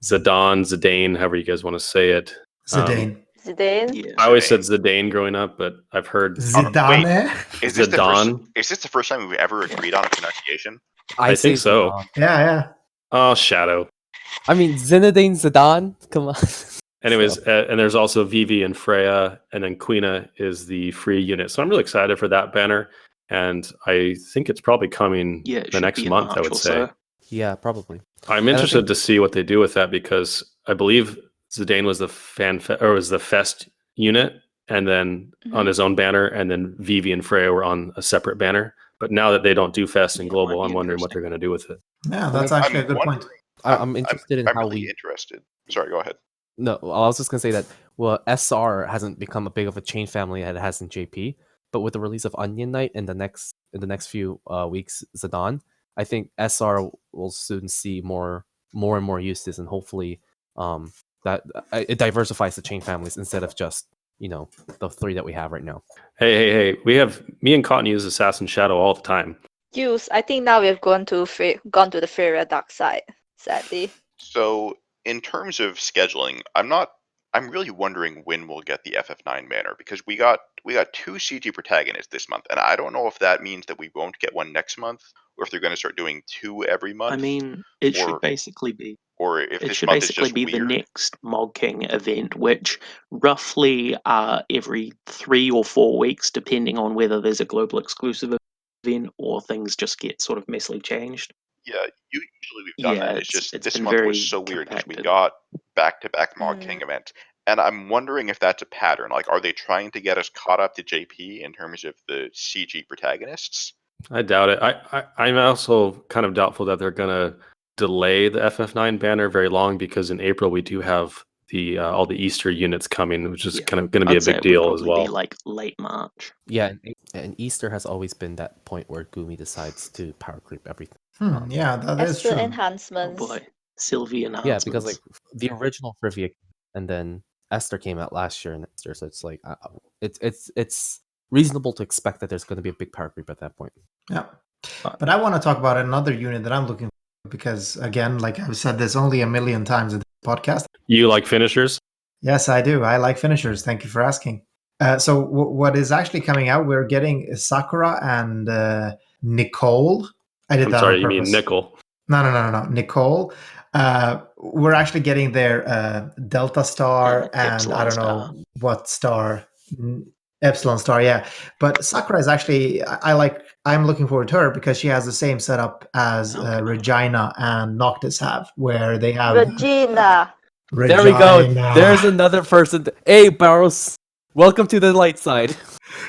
Zidane, however you guys want to say it. Zidane. Zidane? I always said Zidane growing up, but I've heard Zidane. Is this the first time we've ever agreed on a pronunciation? I think so. Zidane. Yeah. Oh, Shadow. I mean, Zinedine Zidane. Come on. Anyways, and there's also Vivi and Freya, and then Quina is the free unit. So I'm really excited for that banner, and I think it's probably coming the next month, I would say. Yeah, probably. I'm interested to see what they do with that, because I believe Zidane was the Fest unit, and then on his own banner, and then Vivi and Freya were on a separate banner. But now that they don't do Fest and Global, I'm wondering what they're going to do with it. Yeah, that's actually a good point. I'm interested in I'm how really interested. Sorry, go ahead. No, I was just going to say that, well, SR hasn't become a big of a chain family as it has in JP, but with the release of Onion Knight in the next few weeks, Zidane, I think SR will soon see more and more uses, and hopefully that it diversifies the chain families instead of just, the 3 that we have right now. Hey, me and Cotton use Assassin Shadow all the time. I think now we have gone to the fairer dark side, sadly. So in terms of scheduling, I'm really wondering when we'll get the FF9 banner, because we got 2 CG protagonists this month, and I don't know if that means that we won't get one next month, or if they're going to start doing 2 every month. I mean, it should or basically be. or if It this should month is basically just be the weird. next Mog King event, which roughly every 3 or 4 weeks, depending on whether there's a global exclusive event or things just get sort of messily changed. Yeah, usually we've done that. It's just it's this been month very was so weird because we compacted. got back-to-back Mog King events, and I'm wondering if that's a pattern. Like, are they trying to get us caught up to JP in terms of the CG protagonists? I doubt it. I'm also kind of doubtful that they're gonna delay the FF9 banner very long, because in April we do have the all the Easter units coming, which is Yeah. kind of going to be I'd a say big it would deal as probably be well. like late March. Yeah, and Easter has always been that point where Gumi decides to power creep everything. Yeah, that is As the true. Oh enhancements. boy, Sylvie enhancements. Yeah, because like the original Frivia, and then Esther came out last year, and Esther, so it's like it's reasonable to expect that there's going to be a big power creep at that point. Yeah. But I want to talk about another unit that I'm looking for, because again, like I've said this only a million times in the podcast. You like finishers? Yes, I do. I like finishers. Thank you for asking. So what is actually coming out? We're getting Sakura and Nicole. I did I'm that sorry, on you purpose. mean Nickel? No. Nicole. We're actually getting their Delta Star and Epsilon I don't Star. know what star. Epsilon Star, yeah. But Sakura is actually, I'm looking forward to her because she has the same setup as Okay. Regina and Noctis have, where they have Regina. There we go. There's another person. Hey, Barros, welcome to the light side.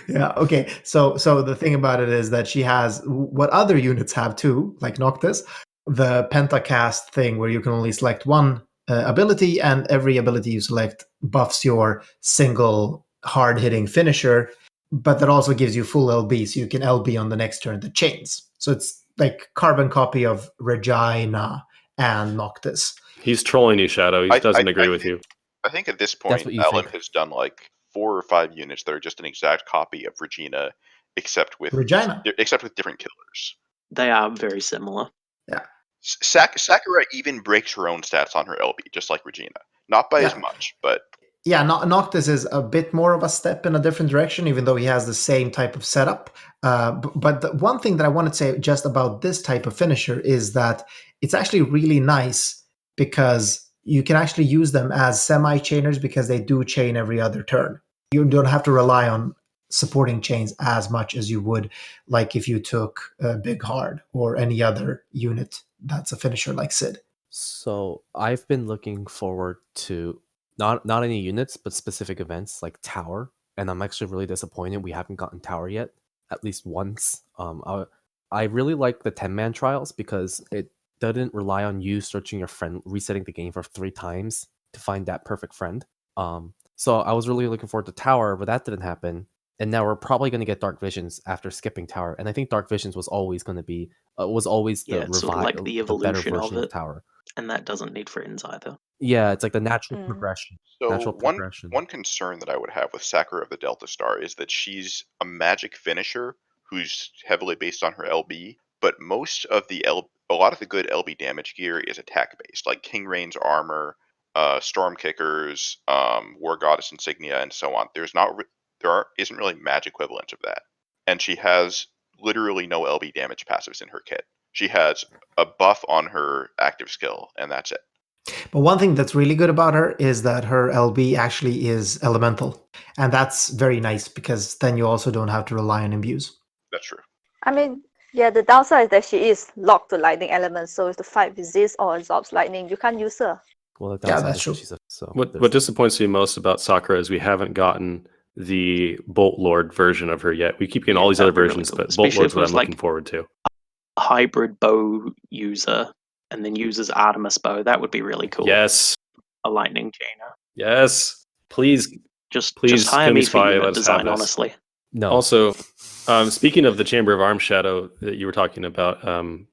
Yeah. Okay. So the thing about it is that she has what other units have too, like Noctis, the pentacast thing where you can only select one ability, and every ability you select buffs your single hard-hitting finisher, but that also gives you full LB, so you can LB on the next turn the chains. So it's like carbon copy of Regina and Noctis. He's trolling you, Shadow. He doesn't agree with you. I think at this That's point, what you Alan think. has done like 4 or 5 units that are just an exact copy of Regina, except with Regina. different killers. They are very similar. Yeah. Sakura even breaks her own stats on her LB, just like Regina. Not by as much, but yeah, Noctis is a bit more of a step in a different direction, even though he has the same type of setup. But the one thing that I want to say just about this type of finisher is that it's actually really nice because you can actually use them as semi-chainers, because they do chain every other turn. You don't have to rely on supporting chains as much as you would like if you took Big Hard or any other unit that's a finisher like Sid. So I've been looking forward to not any units, but specific events like Tower, and I'm actually really disappointed we haven't gotten Tower yet, at least once. I really like the 10-man trials because it doesn't rely on you searching your friend, resetting the game for 3 times to find that perfect friend. So I was really looking forward to Tower, but that didn't happen. And now we're probably going to get Dark Visions after skipping Tower, and I think Dark Visions was always going to be the it's sort of like the the better evolution version of of it. Tower. And that doesn't need friends either. Yeah, it's like the natural progression. So one concern that I would have with Sakura of the Delta Star is that she's a magic finisher who's heavily based on her LB, but most of a lot of the good LB damage gear is attack based, like King Rain's armor, Storm Kickers, War Goddess insignia, and so on. Isn't really match equivalents of that, and she has literally no LB damage passives in her kit. She has a buff on her active skill, and that's it. But one thing that's really good about her is that her LB actually is elemental. And that's very nice because then you also don't have to rely on imbues. That's true. I mean, yeah, the downside is that she is locked to lightning elements, so if the fight resists or absorbs lightning, you can't use her. Well, that's true. What disappoints me most about Sakura is we haven't gotten the Bolt Lord version of her yet. We keep getting all these other versions, but Bolt Lord's what I'm looking forward to. A hybrid bow user and then uses Artemis bow. That would be really cool. Yes. A lightning chainer. Yes. Please hire me for unit design, honestly. No. Also, speaking of the Chamber of Arms Shadow that you were talking about,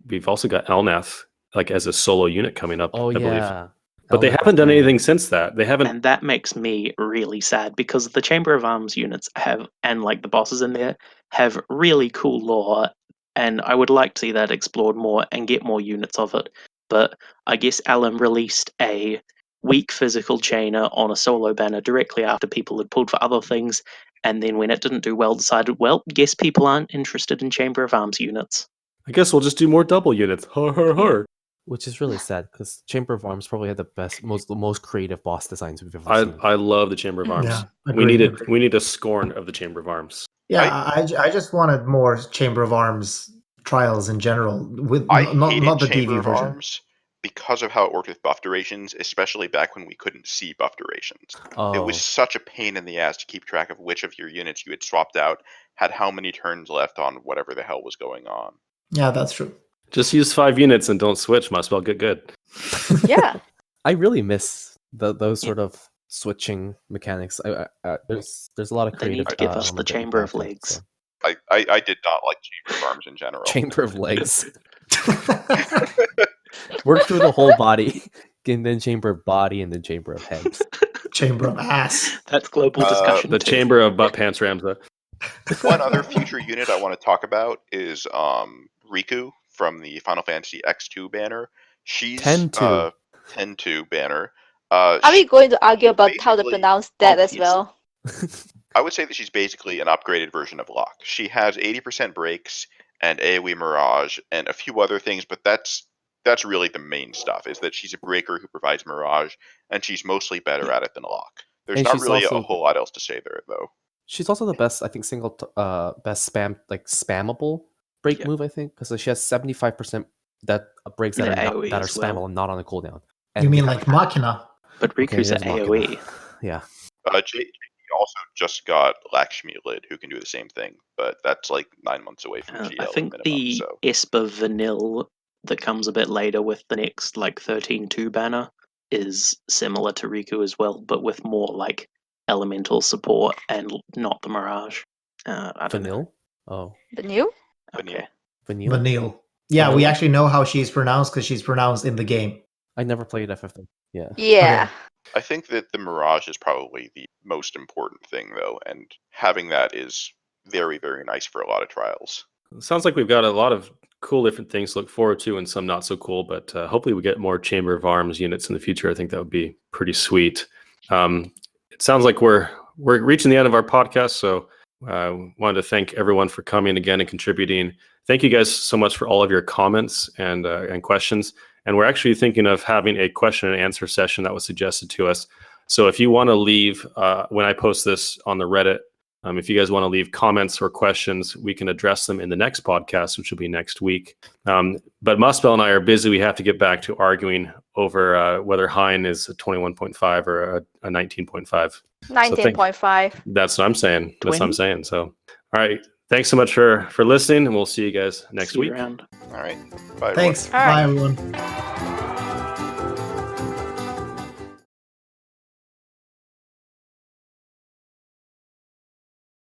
we've also got Elnath like as a solo unit coming up, I believe. But they haven't done anything since that. They haven't. And that makes me really sad because the Chamber of Arms units have, and like the bosses in there, have really cool lore. And I would like to see that explored more and get more units of it. But I guess Alan released a weak physical chainer on a solo banner directly after people had pulled for other things, and then when it didn't do well, decided, well, guess people aren't interested in Chamber of Arms units. I guess we'll just do more double units. Har har har. Which is really sad because Chamber of Arms probably had the most creative boss designs we've ever seen. I love the Chamber of Arms. Yeah, we agreed. need a scorn of the Chamber of Arms. Yeah, I just wanted more Chamber of Arms trials in general, with I not hated the Chamber DV of version. Arms because of how it worked with buff durations, especially back when we couldn't see buff durations. Oh, It was such a pain in the ass to keep track of which of your units you had swapped out had how many turns left on whatever the hell was going on. Yeah, that's true. Just use 5 units and don't switch. Might as well get good. Yeah. I really miss those sort of switching mechanics. There's a lot of They need creative. to give us the element that Chamber of impact it, Legs. so. I did not like Chamber of Arms in general. Chamber of Legs. Work through the whole body, and then Chamber of Body, and then Chamber of Heads. Chamber of Ass. That's global discussion. The too. Chamber of Butt Pants Ramza. One other future unit I want to talk about is Riku from the Final Fantasy X2 banner. She's 10-2. 10-2 banner. Are we going to argue about how to basically- pronounce that as well? I would say that she's basically an upgraded version of Locke. She has 80% breaks and AoE Mirage and a few other things, but that's really the main stuff, is that she's a breaker who provides Mirage, and she's mostly better at it than Locke. There's And not she's really also- a whole lot else to say there, though. She's also the best, I think, best spammable break Yeah. move. I think because she has 75% that breaks that Yeah, are AoE that are as well. spammable and not on a cooldown. You And- mean like Machina? But Riku's there's at Machina. AoE. Yeah. JD also just got Lakshmi Lid, who can do the same thing, but that's like 9 months away from GL I think minimum. the So Esper Vanille that comes a bit later with the next like 13-2 banner is similar to Riku as well, but with more like elemental support and not the Mirage. I don't know. Vanille. Oh, The new? Okay. Vanille. Vanille. Yeah, we Vanilla. actually know how she's pronounced because she's pronounced in the game. I never played FFBE. Yeah. Yeah. I think that the Mirage is probably the most important thing, though, and having that is very, very nice for a lot of trials. Sounds like we've got a lot of cool different things to look forward to and some not so cool, but hopefully we get more Chamber of Arms units in the future. I think that would be pretty sweet. It sounds like we're reaching the end of our podcast, so I wanted to thank everyone for coming again and contributing. Thank you guys so much for all of your comments and questions. And we're actually thinking of having a question and answer session that was suggested to us. So if you want to leave, when I post this on the Reddit, if you guys want to leave comments or questions, we can address them in the next podcast, which will be next week. But Muspel and I are busy. We have to get back to arguing over whether Hein is a 21.5 or a 19.5. 19.5. That's what I'm saying. That's what I'm 20? saying. So, all right. Thanks so much for listeing, and we'll see you guys next See you week. around. All right. Bye, everyone. Thanks. All right. Bye, everyone.